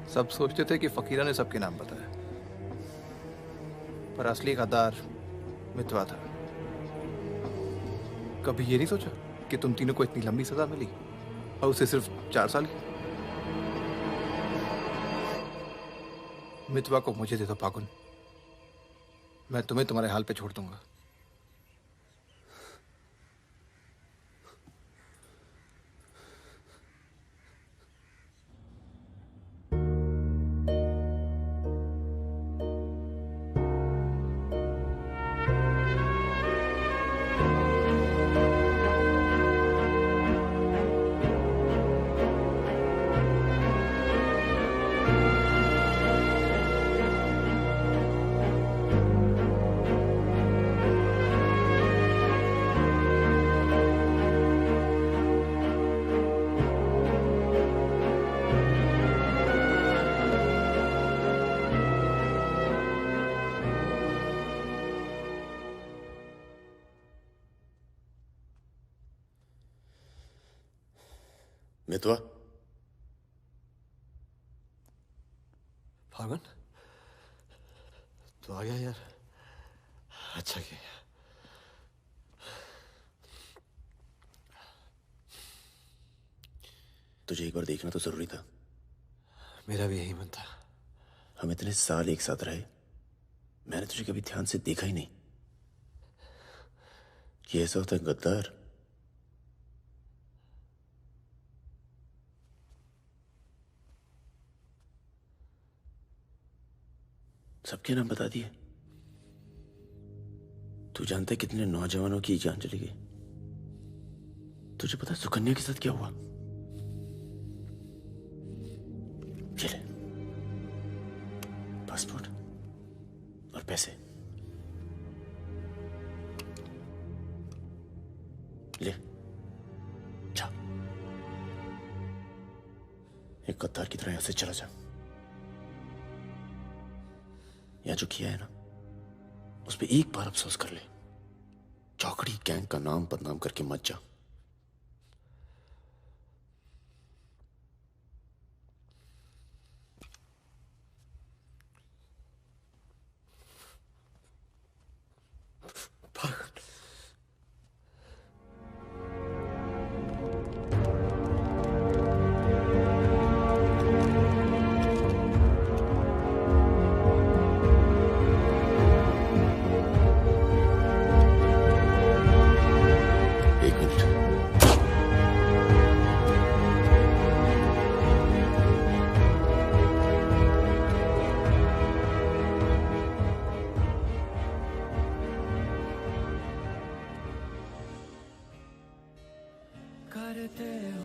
[SPEAKER 18] सब सोचते थे कि फकीरा ने सबके नाम बताया, पर असली गद्दार मितवा था। कभी ये नहीं सोचा कि तुम तीनों को इतनी लंबी सजा मिली और उसे सिर्फ 4 साल की? मितवा को मुझे दे दो फागुन, मैं तुम्हें तुम्हारे हाल पे छोड़ दूंगा।
[SPEAKER 12] मितवा,
[SPEAKER 19] फागुन तो आ गया यार, अच्छा किया।
[SPEAKER 12] तुझे एक बार देखना तो जरूरी था।
[SPEAKER 19] मेरा भी यही मन था।
[SPEAKER 12] हम इतने साल एक साथ रहे, मैंने तुझे कभी ध्यान से देखा ही नहीं। ये ऐसा होता है गद्दार? सबके नाम बता दिए। तू जानता है कितने नौजवानों की जान चली गई? तुझे पता है सुकन्या के साथ क्या हुआ? ये ले, पासपोर्ट और पैसे ले, जा। एक गद्दार की तरह यहां से चला जा। या जो किया है ना, उस पर एक बार अफसोस कर ले। चौकड़ी गैंग का नाम बदनाम करके मत जा।
[SPEAKER 1] करते हो